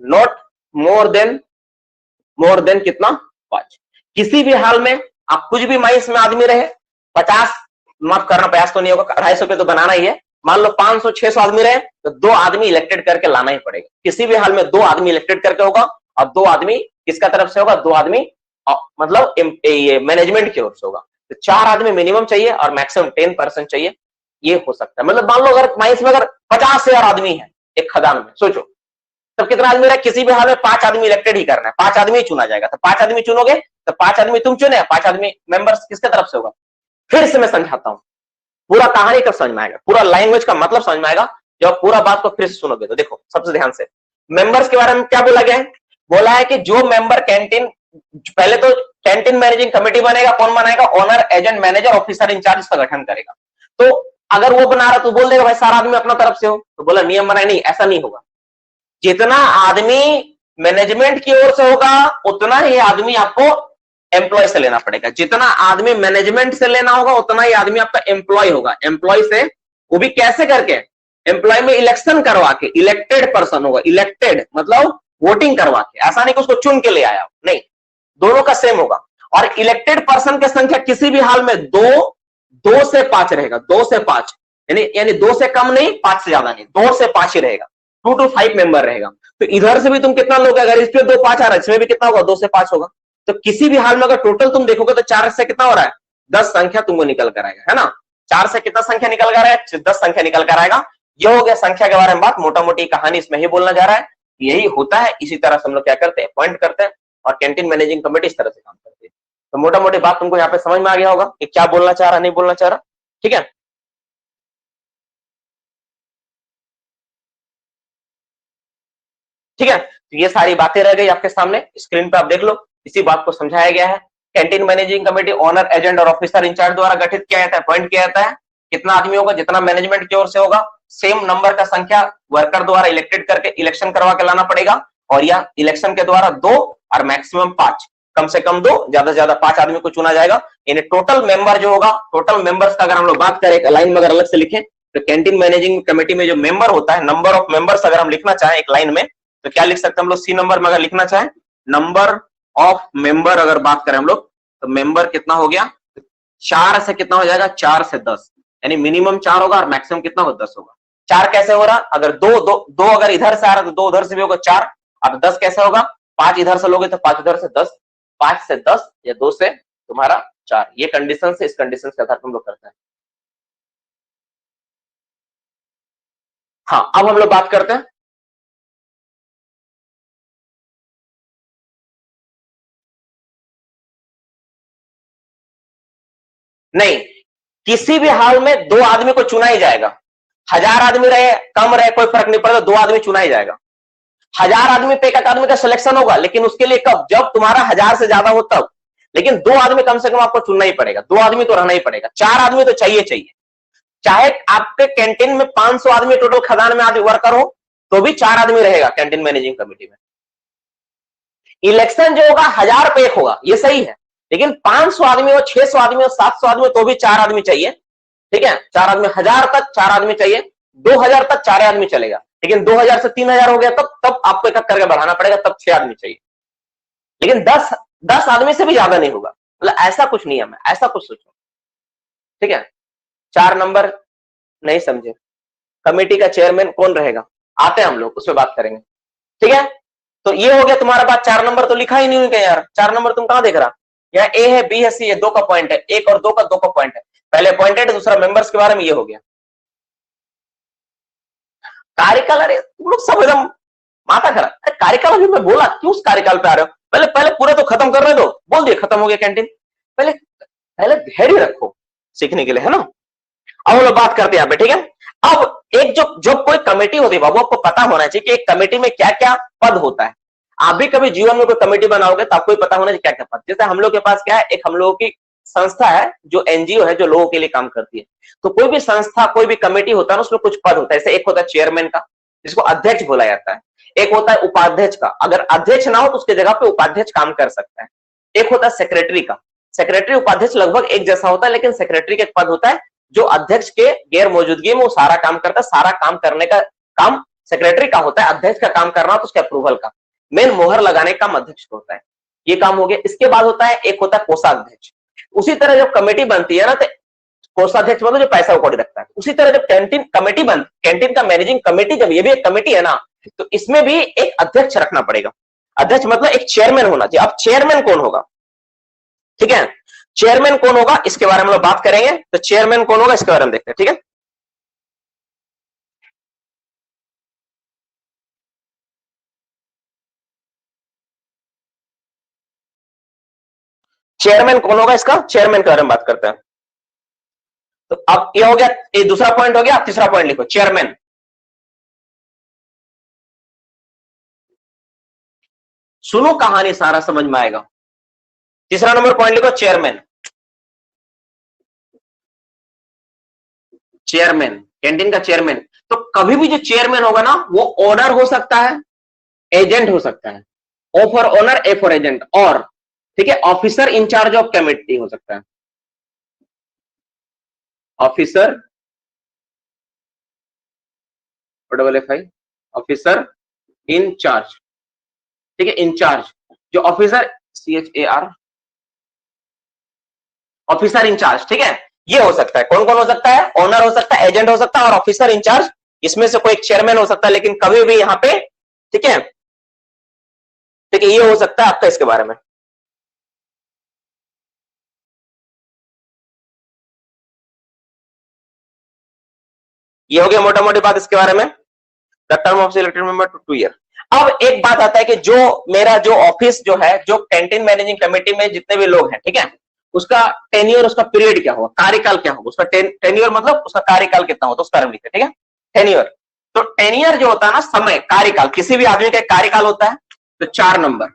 not more than कितना, 5। किसी भी हाल में आप कुछ भी माइंस में आदमी रहे, 50, माफ करना 50 तो नहीं होगा, 250 पे तो बनाना ही है, मान लो 500 600 आदमी रहे तो 2 आदमी इलेक्टेड करके लाना ही पड़ेगा। किसी भी हाल में 2 आदमी इलेक्टेड करके होगा, और 2 आदमी किसका तरफ से होगा, 2 आदमी मतलब मैनेजमेंट की ओर से होगा। तो 4 आदमी मिनिमम चाहिए और मैक्सिमम 10% चाहिए, ये हो सकता है। मतलब मान लो अगर माइंस में अगर 50,000 आदमी है एक खदान में, सोचो तब कितना आदमी रहा, किसी भी हाल में 5 आदमी इलेक्टेड ही करना है, 5 आदमी ही चुना जाएगा। तो 5 आदमी चुनोगे तो 5 आदमी तुम चुने, 5 आदमी मेंबर्स किसके तरफ से होगा। फिर से मैं समझाता हूं, पूरा कहानी कब समझ में आएगा, पूरा लैंग्वेज का मतलब समझ में आएगा जब पूरा बात को फिर से सुनोगे। तो देखो सबसे ध्यान से, मेंबर्स के बारे में क्या बोला गया है, बोला है कि जो मेंबर कैंटीन, पहले तो कैंटीन मैनेजिंग कमेटी बनेगा, कौन बनाएगा, owner, agent, manager, officer in charge का गठन करेगा। तो अगर वो बना रहा तो बोल देगा भाई सारा आदमी अपना तरफ से हो, तो बोला नियम बनाए, नहीं ऐसा नहीं होगा, जितना आदमी मैनेजमेंट की ओर से होगा उतना ही आदमी आपको एम्प्लॉय से लेना पड़ेगा, जितना आदमी मैनेजमेंट से लेना होगा उतना ही आदमी आपका एम्प्लॉय होगा। एम्प्लॉय से वो भी कैसे करके, एम्प्लॉय में इलेक्शन करवा के, इलेक्टेड पर्सन होगा, इलेक्टेड मतलब वोटिंग करवा के, ऐसा नहीं कि उसको चुन के ले आया, नहीं, दोनों का सेम होगा। और इलेक्टेड पर्सन की संख्या किसी भी हाल में 2 से 5 रहेगा, 2 से 5, यानी 2 से कम नहीं, 5 से ज्यादा नहीं, 2 से 5 ही रहेगा, 2 to 5 मेंबर रहेगा। तो इधर से भी तुम कितना लोगे, अगर इस पे 2 5 आ रहा है, इसमें भी कितना होगा, 2 से 5 होगा। तो किसी भी हाल में अगर टोटल तुम देखोगे तो 4 से कितना हो रहा है, 10 संख्या तुमको निकल कर आएगा, है ना। 4 से कितना संख्या निकल कर आएगा, 10 संख्या निकल कर आएगा। ये हो गया संख्या के बारे में बात, मोटा मोटी कहानी इसमें ही बोलना जा रहा है, यही होता है। इसी तरह से हम लोग क्या करते हैं, अपॉइंट करते हैं और कैंटीन मैनेजिंग कमेटी इस तरह से काम करती है। तो मोटा मोटी बात तुमको यहाँ पे समझ में आ गया होगा कि क्या बोलना चाह रहा, नहीं बोलना चाह रहा, ठीक है। ठीक है, तो ये सारी बातें रह गई आपके सामने, स्क्रीन पे आप देख लो, इसी बात को समझाया गया है। Canteen managing committee owner, agent और ऑफिसर इंचार्ज द्वारा गठित किया जाता है, अपॉइंट किया जाता है। कितना आदमी होगा, जितना मैनेजमेंट की ओर से होगा, सेम नंबर का संख्या वर्कर द्वारा इलेक्टेड करके इलेक्शन करवा के लाना पड़ेगा, और यह इलेक्शन के द्वारा 2 और मैक्सिमम 5, कम से कम 2, ज्यादा से ज्यादा 5 आदमी को चुना जाएगा। यानी टोटल मेंबर जो होगा, टोटल मेंबर्स का अगर हम लोग बात करें, एक लाइन में अगर अलग से लिखें तो कैंटीन मैनेजिंग कमेटी में जो मेंबर होता है, नंबर ऑफ मेंबर्स अगर हम लिखना चाहें एक लाइन में, तो क्या लिख सकते हैं हम लोग, सी नंबर में अगर लिखना चाहें, नंबर ऑफ मेंबर अगर बात करें हम लोग, तो मेंबर कितना हो गया, 4 से कितना हो जाएगा, 4 से 10, यानी मिनिमम 4 होगा और मैक्सिमम कितना होगा, 10 होगा। 4 कैसे हो रहा, अगर दो अगर इधर से आ रहा तो 2 उधर से भी होगा 4। अब 10 कैसे होगा, 5 इधर से लोगे तो 5 उधर से 10, 5 से 10 या 2 से तुम्हारा 4। ये कंडीशन से, इस कंडीशन के आधार पर हम लोग करते हैं। हाँ, अब हम लोग बात करते हैं, नहीं, किसी भी हाल में 2 आदमी को चुना ही जाएगा। 1000 आदमी रहे, कम रहे, कोई फर्क नहीं पड़ेगा, 2 आदमी चुना ही जाएगा। 1000 आदमी पे एक आदमी का सिलेक्शन होगा, लेकिन उसके लिए कब, जब तुम्हारा 1000 से ज्यादा हो तब। लेकिन 2 आदमी कम से कम आपको चुनना ही पड़ेगा, 2 आदमी तो रहना ही पड़ेगा, 4 आदमी तो चाहिए चाहिए। चाहे आपके कैंटीन में 500 आदमी टोटल खदान में आदमी वर्कर हो, तो भी 4 आदमी रहेगा कैंटीन मैनेजिंग कमेटी में। इलेक्शन जो होगा 1000 पे 1 होगा, ये सही है, लेकिन 500 आदमी हो, 600 आदमी हो, 700 आदमी हो, तो भी 4 आदमी चाहिए, ठीक है। 4 आदमी, 1000 तक 4 आदमी चाहिए, 2000 तक 4 आदमी चलेगा, लेकिन 2000 से 3000 हो गया तब आपको एक करके बढ़ाना पड़ेगा, तब 6 आदमी चाहिए। लेकिन 10 आदमी से भी ज्यादा नहीं होगा, मतलब ऐसा कुछ नियम है, ऐसा कुछ सोचो, ठीक है। 4 नंबर नहीं समझे, कमेटी का चेयरमैन कौन रहेगा, आते हैं हम लोग, उस पर बात करेंगे, ठीक है। तो ये हो गया तुम्हारा बात, 4 नंबर तो लिखा ही नहीं है यार, 4 नंबर तुम कहां देख रहा, यहाँ ए है, बी है, सी है, 2 का पॉइंट है, 1 और 2 का पॉइंट है। पहले अपॉइंटेड है, दूसरा मेंबर्स के बारे में ये हो गया। कार्यकाल, अरे तुम लोग सब एकदम माथा खराब, अरे कार्यकाल अभी मैं बोला, क्यों उस कार्यकाल पे आ रहे हो, पहले पूरा तो खत्म करने दो, बोल दिए खत्म हो गया कैंटीन, पहले धैर्य रखो सीखने के लिए, है ना। अब हम लोग बात करते हैं यहाँ पे, ठीक है। अब एक जो कोई कमेटी होती है बाबू, आपको पता होना चाहिए कि एक कमेटी में क्या क्या पद होता है। आप भी कभी जीवन में कोई कमेटी बनाओगे तो आपको पता होना चाहिए क्या क्या पद। जैसे हम लोग के पास क्या है, एक हम लोगों की संस्था है जो एनजीओ है, जो लोगों के लिए काम करती है। तो कोई भी संस्था, कोई भी कमेटी होता है ना, उसमें कुछ पद होता है। जैसे एक होता है चेयरमैन का, जिसको अध्यक्ष बोला जाता है। एक होता है उपाध्यक्ष का, अगर अध्यक्ष ना हो तो उसके जगह पे उपाध्यक्ष काम कर सकता है। एक होता है सेक्रेटरी का, सेक्रेटरी उपाध्यक्ष लगभग एक जैसा होता है, लेकिन सेक्रेटरी का एक पद होता है जो अध्यक्ष के गैर मौजूदगी में वो सारा काम करता है। सारा काम करने का काम सेक्रेटरी का होता है, अध्यक्ष का काम करना तो उसके अप्रूवल का, मेन मोहर लगाने का काम अध्यक्ष को होता है। ये काम हो गया। इसके बाद होता है, एक होता है कोषाध्यक्ष। उसी तरह जब कमेटी बनती है ना, तो कोषाध्यक्ष मतलब जो पैसा कौड़ी रखता है। उसी तरह जब कैंटीन कमेटी कैंटीन का मैनेजिंग कमेटी, जब ये भी एक कमेटी है ना, तो इसमें भी एक अध्यक्ष रखना पड़ेगा। अध्यक्ष मतलब एक चेयरमैन होना चाहिए। अब चेयरमैन कौन होगा, ठीक है, चेयरमैन कौन होगा इसके बारे में हम बात करेंगे। तो चेयरमैन कौन होगा इसके बारे में देखते हैं, ठीक है। चेयरमैन कौन होगा इसका, चेयरमैन के बारे में बात करते हैं। तो अब ये हो गया, ये दूसरा पॉइंट हो गया। तीसरा पॉइंट लिखो, चेयरमैन। सुनो कहानी, सारा समझ में आएगा। तीसरा नंबर पॉइंट लिखो, चेयरमैन। चेयरमैन, कैंटीन का चेयरमैन। तो कभी भी जो चेयरमैन होगा ना, वो ओनर हो सकता है, एजेंट हो सकता है, O for owner, A for agent, और ठीक है, ऑफिसर इंचार्ज ऑफ कमेटी हो सकता है। ऑफिसर, FI, ऑफिसर इंचार्ज, ठीक है, इंचार्ज जो ऑफिसर, CHAR, ऑफिसर इंचार्ज, ठीक है। ये हो सकता है, कौन कौन हो सकता है, ओनर हो सकता है, एजेंट हो सकता है और ऑफिसर इंचार्ज। इसमें से कोई एक चेयरमैन हो सकता है, लेकिन कभी भी यहाँ पे, ठीक है, ठीक है, ये हो सकता है आपका इसके बारे में। ये हो गया मोटा मोटी बात इसके बारे में, the term of elected member to 2 year. अब एक बात आता है कि जो मेरा जो ऑफिस जो है, जो कैंटीन मैनेजिंग कमेटी में जितने भी लोग हैं, ठीक है, उसका टेन्योर, उसका पीरियड क्या होगा, कार्यकाल क्या होगा, उसका टेन्योर मतलब उसका कार्यकाल कितना होता है, उसका नाम लिखते हैं, ठीक है, टेन्योर। तो टेन्योर जो होता है ना, समय, कार्यकाल, किसी भी आदमी का कार्यकाल होता है, तो 4 नंबर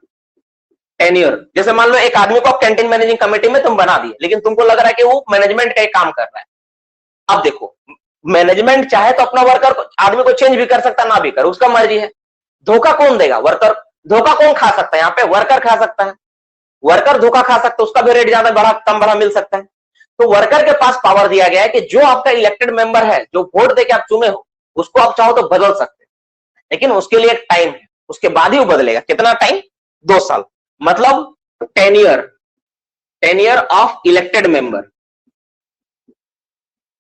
टेन्योर। जैसे मान लो एक आदमी को आप कैंटीन मैनेजिंग कमेटी में तुम बना दिए, लेकिन तुमको लग रहा है कि वो मैनेजमेंट का ही काम कर रहा है। अब देखो, मैनेजमेंट चाहे तो अपना वर्कर आदमी को चेंज भी कर सकता, ना भी कर, उसका मर्जी है। धोखा कौन देगा, वर्कर। धोखा कौन खा सकता है यहाँ पे, वर्कर खा सकता है। वर्कर धोखा खा सकता है, उसका भी रेट ज्यादा बड़ा कम बड़ा मिल सकता है। तो वर्कर के पास पावर दिया गया है कि जो आपका इलेक्टेड मेंबर है, जो वोट देके आप चुने हो, उसको आप चाहो तो बदल सकते हैं, लेकिन उसके लिए एक टाइम है, उसके बाद ही वो बदलेगा। कितना टाइम, 2 साल, मतलब tenure of elected member.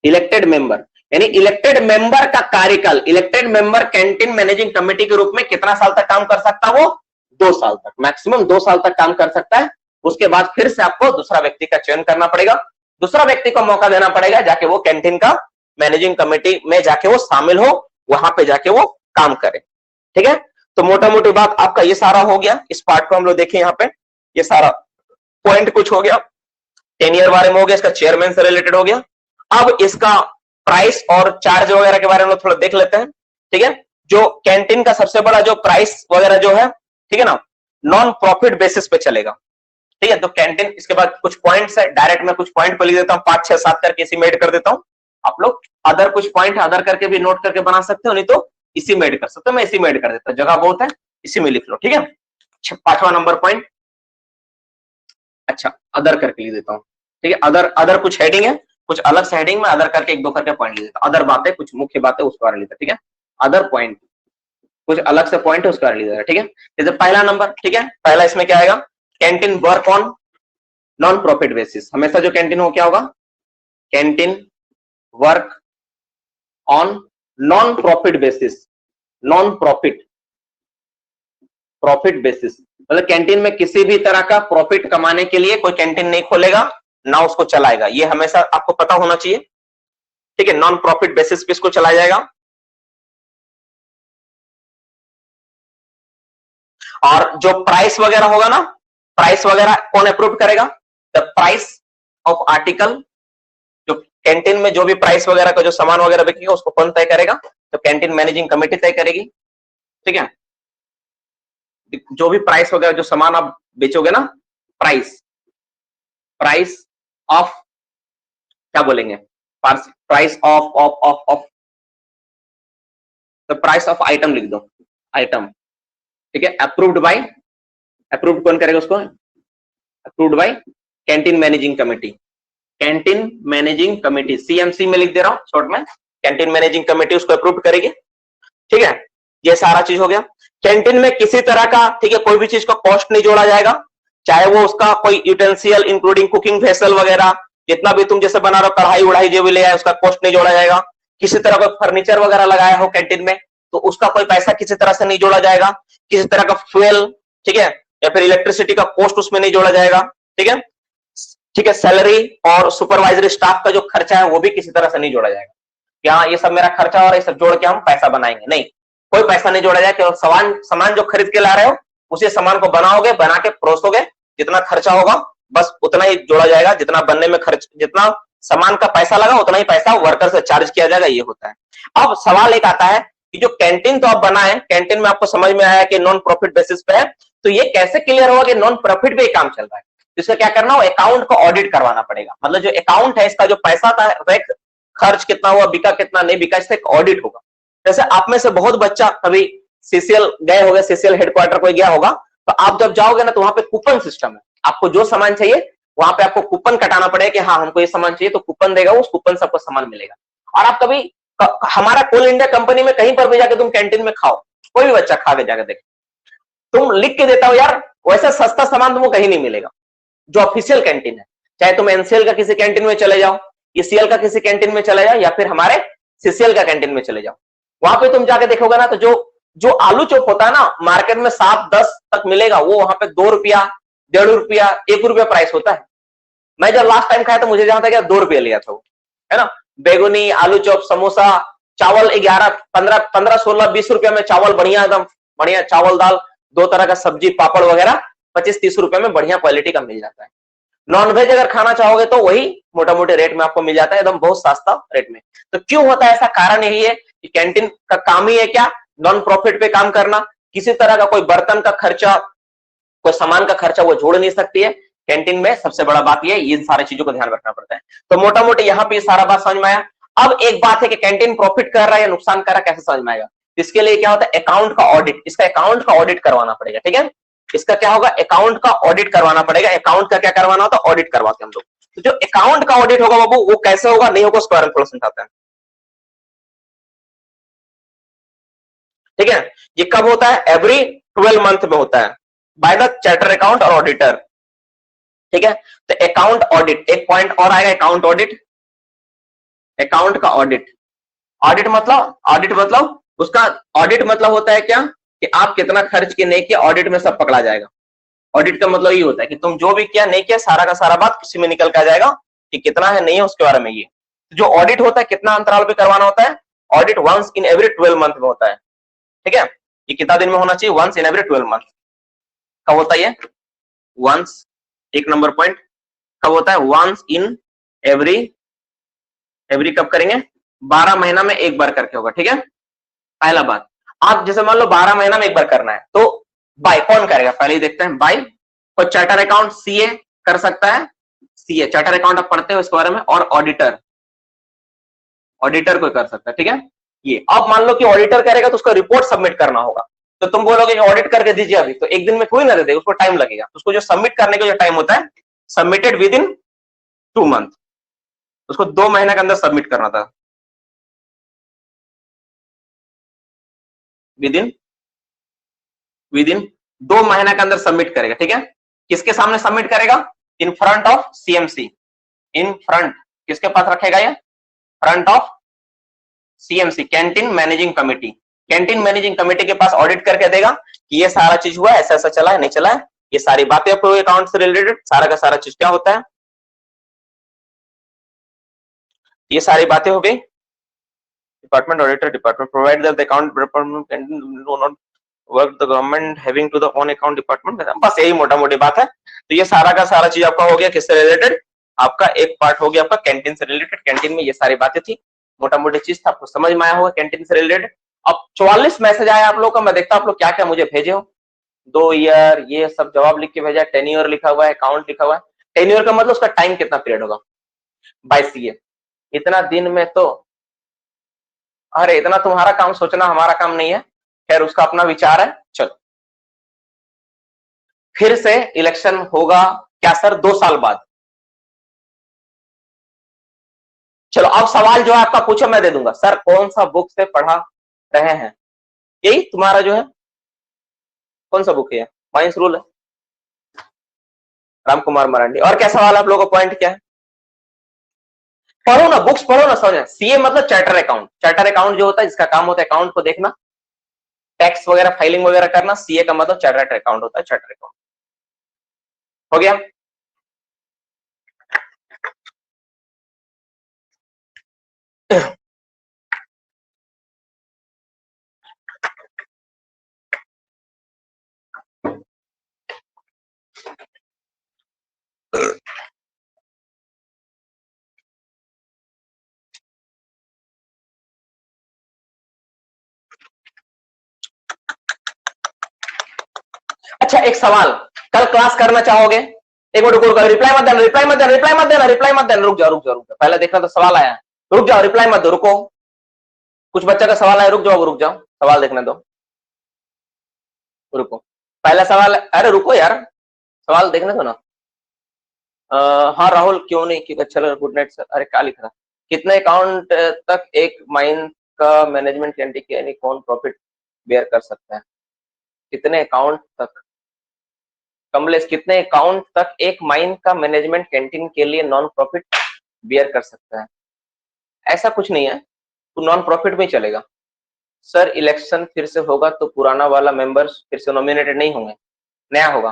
Elected member यानी इलेक्टेड मेंबर का कार्यकाल, elected member canteen managing committee के रूप में कितना साल तक काम कर सकता है, वो 2 साल तक, मैक्सिमम 2 साल तक काम कर सकता है। उसके बाद फिर से आपको दूसरा व्यक्ति का चयन करना पड़ेगा, दूसरा व्यक्ति को मौका देना पड़ेगा, जाके वो कैंटीन का मैनेजिंग कमेटी में जाके वो शामिल हो, वहां पे जाके वो काम करे, ठीक है। तो मोटा मोटी बात आपका ये सारा हो गया। इस पार्ट को हम लोग देखें, यहाँ पे ये सारा पॉइंट कुछ हो गया, टेन्योर बारे में हो गया, इसका चेयरमैन से रिलेटेड हो गया। अब इसका प्राइस और चार्ज वगैरह के बारे में थोड़ा देख लेते हैं, ठीक है। जो कैंटीन का सबसे बड़ा जो प्राइस वगैरह जो है, ठीक है ना, नॉन प्रॉफिट बेसिस पे चलेगा, ठीक है। तो कैंटीन, इसके बाद कुछ पॉइंट्स है, डायरेक्ट मैं कुछ पॉइंट पे लिख देता हूँ, 5 6 7 करके इसी में ऐड कर देता हूँ। आप लोग अदर कुछ पॉइंट है, अदर करके भी नोट करके बना सकते हो, नहीं तो इसी में ऐड कर सकते हो। मैं इसी में ऐड कर देता हूँ, जगह बहुत है, इसी में लिख लो, ठीक है। 5वां नंबर पॉइंट, अच्छा अदर करके लिख देता हूँ, ठीक है। अदर कुछ हेडिंग है, कुछ अलग से हेडिंग में अदर करके 1 2 करके पॉइंट लिख देता हूँ। अदर बातें, कुछ मुख्य बातें उसके बारे में लिखता, ठीक है। अदर पॉइंट, कुछ अलग से पॉइंट है उसके बारे में लिख देता, ठीक है। जैसे पहला नंबर, ठीक है, पहला इसमें क्या आएगा, canteen work on non profit basis. हमेशा जो कैंटीन हो क्या होगा, canteen work on non profit basis, non profit basis, मतलब कैंटीन में किसी भी तरह का प्रॉफिट कमाने के लिए कोई कैंटीन नहीं खोलेगा, ना उसको चलाएगा, ये हमेशा आपको पता होना चाहिए, ठीक है। नॉन प्रॉफिट बेसिस पे इसको चलाया जाएगा। और जो प्राइस वगैरह होगा ना, प्राइस वगैरह कौन अप्रूव करेगा, द प्राइस ऑफ आर्टिकल, जो कैंटीन में जो भी प्राइस वगैरह का जो सामान वगैरह बिकेगा उसको कौन तय करेगा, तो कैंटीन मैनेजिंग कमेटी तय करेगी, ठीक है। जो भी प्राइस वगैरह, जो सामान आप बेचोगे ना, प्राइस ऑफ, क्या बोलेंगे, price of the price of item लिख दो, आइटम, ठीक है। अप्रूव्ड कौन करेगा उसको, approved by canteen managing committee, canteen managing committee, CMC में लिख दे रहा हूं शॉर्ट में, कैंटीन मैनेजिंग कमेटी उसको अप्रूव करेगी, ठीक है। ये सारा चीज हो गया। कैंटीन में किसी तरह का, ठीक है, कोई भी चीज का कॉस्ट नहीं जोड़ा जाएगा, चाहे वो उसका कोई यूटेंसियल इंक्लूडिंग कुकिंग वेसल वगैरह, जितना भी तुम जैसे बना रहे हो, कढ़ाई उड़ाई जो भी ले आए, उसका कॉस्ट नहीं जोड़ा जाएगा। किसी तरह का फर्नीचर वगैरह लगाया हो कैंटीन में, तो उसका कोई पैसा किसी तरह से नहीं जोड़ा जाएगा। किसी तरह का फ्यूल, ठीक है, या फिर इलेक्ट्रिसिटी का कॉस्ट उसमें नहीं जोड़ा जाएगा, ठीक है, ठीक है। सैलरी और सुपरवाइजरी स्टाफ का जो खर्चा है वो भी किसी तरह से नहीं जोड़ा जाएगा, कि हाँ ये सब मेरा खर्चा और ये सब जोड़ के हम पैसा बनाएंगे, नहीं, कोई पैसा नहीं जोड़ा जाएगा। केवल सामान जो खरीद के ला रहे हो, उसी सामान को बनाओगे, बना के परोसोगे, जितना खर्चा होगा बस उतना ही जोड़ा जाएगा, जितना बनने में खर्च, जितना सामान का पैसा लगा उतना ही पैसा वर्कर से चार्ज किया जाएगा, ये होता है। अब सवाल एक आता है कि जो कैंटीन तो आप बनाए, कैंटीन में आपको समझ में आया कि नॉन प्रॉफिट बेसिस पे है, तो ये कैसे क्लियर होगा कि नॉन प्रॉफिट पे ही काम चल रहा है। इसका क्या करना हो, अकाउंट को ऑडिट करवाना पड़ेगा, मतलब जो अकाउंट है इसका जो पैसा था, खर्च कितना हुआ, बिका कितना नहीं बिका, इससे एक ऑडिट होगा। जैसे आप में से बहुत बच्चा कभी सीसीएल गए होगा, सीसीएल हेडक्वार्टर कोई गया होगा, तो आप जब जाओगे ना तो वहां पे कूपन सिस्टम है, आपको जो सामान चाहिए वहां पे आपको कूपन कटाना पड़ेगा कि हाँ हमको ये सामान चाहिए, तो कूपन देगा, उस कूपन से आपको सामान मिलेगा। और आप कभी हमारा कोल इंडिया कंपनी में कहीं पर भी जाके तुम कैंटीन में खाओ, कोई भी बच्चा खा के जाकर देख, तुम लिख के देता हो यार, वैसा सस्ता सामान तुमको कहीं नहीं मिलेगा जो ऑफिशियल कैंटीन है। चाहे तुम एनसीएल का किसी कैंटीन में चले जाओ, ईसीएल का किसी कैंटीन में चले जाओ, या फिर हमारे सीसीएल का कैंटीन में चले जाओ, वहां पे तुम जाके देखोगे ना, तो जो आलू चॉप होता है ना, मार्केट में 7 10 तक मिलेगा, वो वहां पे 2 रुपया, 1.5 रुपया, 1 रुपया प्राइस होता है। मैं जब लास्ट टाइम खाया तो मुझे जहां था 2 रुपया लिया था वो, है ना। बेगुनी, आलू चॉप, समोसा, चावल 11 15 15 16 20 रुपए में चावल बढ़िया, एकदम बढ़िया चावल दाल, 2 तरह का सब्जी पापड़ वगैरह 25 30 रुपए में बढ़िया क्वालिटी का मिल जाता है। नॉनवेज अगर खाना चाहोगे तो वही मोटा मोटे रेट में आपको मिल जाता है, एकदम बहुत सस्ता रेट में। तो क्यों होता है ऐसा? कारण यही है कि कैंटीन का काम ही है क्या? नॉन प्रॉफिट पे काम करना। किसी तरह का कोई बर्तन का खर्चा, कोई सामान का खर्चा वो जोड़ नहीं सकती है कैंटीन में। सबसे बड़ा बात ये, इन सारी चीजों को ध्यान रखना पड़ता है। तो मोटा मोटी यहाँ पे सारा बात समझ में आया। अब एक बात है कि कैंटीन प्रॉफिट कर रहा है या नुकसान कर रहा है, कैसे समझ में आएगा? इसके लिए क्या होता है? अकाउंट का ऑडिट। इसका अकाउंट का ऑडिट करवाना पड़ेगा, ठीक है। इसका क्या होगा? अकाउंट का ऑडिट करवाना पड़ेगा। अकाउंट का क्या करवाना होता है? ऑडिट करवाते हैं हम लोग। तो जो अकाउंट का ऑडिट होगा बाबू, वो कैसे होगा नहीं होगा, उसके बारे में थोड़ा समझाते हैं, ठीक है। ये कब होता है? एवरी 12 मंथ में होता है, बाय द चार्टर अकाउंट और ऑडिटर, ठीक है। तो अकाउंट ऑडिट, एक पॉइंट और आएगा, अकाउंट ऑडिट। अकाउंट का ऑडिट, ऑडिट मतलब उसका ऑडिट मतलब होता है क्या कि आप कितना खर्च किए नहीं किया, ऑडिट में सब पकड़ा जाएगा। ऑडिट का मतलब ये होता है कि तुम जो भी किया नहीं किया, सारा का सारा बात किसी में निकल के आ जाएगा कि कितना है नहीं है उसके बारे में। ये जो ऑडिट होता है कितना अंतराल पे करवाना होता है? Audit once in every 12 month में होता है, ठीक है। ये कितना दिन में होना चाहिए? Once in every 12 month. कब होता है ये? वंस, एक नंबर पॉइंट, कब होता है? वंस इन एवरी, एवरी कब करेंगे? 12 महीना में एक बार करके होगा, ठीक है। पहला बात, आप जैसे मान लो 12 महीना में एक बार करना है, तो बाय कौन करेगा? पहले ही देखते हैं। बाय कोई चार्टर अकाउंट सीए कर सकता है, सीए चार्टर अकाउंट आप पढ़ते हो इसके बारे में, और ऑडिटर, ऑडिटर कोई कर सकता है, ठीक है। ये अब मान लो कि ऑडिटर करेगा तो उसको रिपोर्ट सबमिट करना होगा। तो तुम बोलोगे कि ऑडिट करके दीजिए अभी, तो एक दिन में कोई ना दे देगा, उसको टाइम लगेगा। उसको जो सबमिट करने का जो टाइम होता है, सबमिटेड विद इन 2 मंथ, उसको 2 महीने के अंदर सबमिट करना था, विद इन 2 महीने के अंदर सबमिट करेगा, ठीक है। किसके सामने सबमिट करेगा? In front of CMC, in front, किसके पास रखेगा ये? Front of CMC, canteen managing committee. Canteen managing committee के पास ऑडिट करके देगा कि ये सारा चीज हुआ, ऐसा ऐसा चला है नहीं चला है, ये सारी बातें अकाउंट से रिलेटेड सारा का सारा चीज क्या होता है, ये सारी बातें हो गई। Department auditor, department provide the account department canteen do not work the government having to the own account department. बस यही मोटा मोटी बात है। तो ये सारा का सारा चीज आपका हो गया किससे रिलेटेड? आपका एक पार्ट हो गया आपका कैंटीन से रिलेटेड। कैंटीन में ये सारी बातें थी, मोटा मोटी चीज था, आपको समझ में आया होगा कैंटीन से रिलेटेड। अब 44 मैसेज आया आप लोग का, मैं देखता हूं आप लोग क्या क्या मुझे भेजे हो। 2 ईयर ये सब जवाब लिख के भेजा, टेन्योर लिखा हुआ है, अकाउंट लिखा हुआ है। टेन्योर का मतलब उसका टाइम कितना पीरियड होगा? 22 ईयर। इतना दिन में तो, अरे इतना तुम्हारा काम सोचना, हमारा काम नहीं है, खैर उसका अपना विचार है। चलो, फिर से इलेक्शन होगा क्या सर? 2 साल बाद। चलो अब सवाल जो है आपका पूछो, मैं दे दूंगा। सर कौन सा बुक से पढ़ा रहे हैं? यही तुम्हारा जो है, कौन सा बुक है? माइंस रूल है, राम कुमार मरांडी। और क्या सवाल आप लोगों का पॉइंट क्या है? पढ़ो ना, बुक्स पढ़ो ना, समझ। सीए मतलब चार्टर अकाउंट। चार्टर अकाउंट जो होता है, जिसका काम होता है अकाउंट को देखना, टैक्स वगैरह फाइलिंग वगैरह करना। सीए का मतलब चार्टर अकाउंट होता है, चार्टर अकाउंट। हो गया? अच्छा एक सवाल, कल क्लास करना चाहोगे? एक मिनट रुको, रिप्लाई मत देना, रिप्लाई मत देना, रिप्लाई मत देना, रिप्लाई मत देना, रुक जाओ रुक जाओ रुक जाओ, पहले देखना तो सवाल आया। रुक जाओ, रिप्लाई मत दो, रुको। कुछ बच्चा का सवाल आया, रुक जाओ रुक जाओ, सवाल देखने दो, रुको। पहला सवाल, अरे रुको यार, सवाल देखने दो ना। हाँ राहुल, क्यों नहीं? कि अच्छा लगा, गुड नाइट सर। अरे क्या लिख रहा? कितने अकाउंट तक एक माइन का मैनेजमेंट कैंटीन के यानी कौन प्रॉफिट बेयर कर सकता है? कितने अकाउंट तक, कमलेश, कितने अकाउंट तक एक माइन का मैनेजमेंट कैंटीन के लिए नॉन प्रॉफिट बेयर कर सकता है? ऐसा कुछ नहीं है, तो नॉन प्रॉफिट में चलेगा। सर इलेक्शन फिर से होगा तो पुराना वाला मेंबर्स फिर से नॉमिनेटेड नहीं होंगे, नया होगा।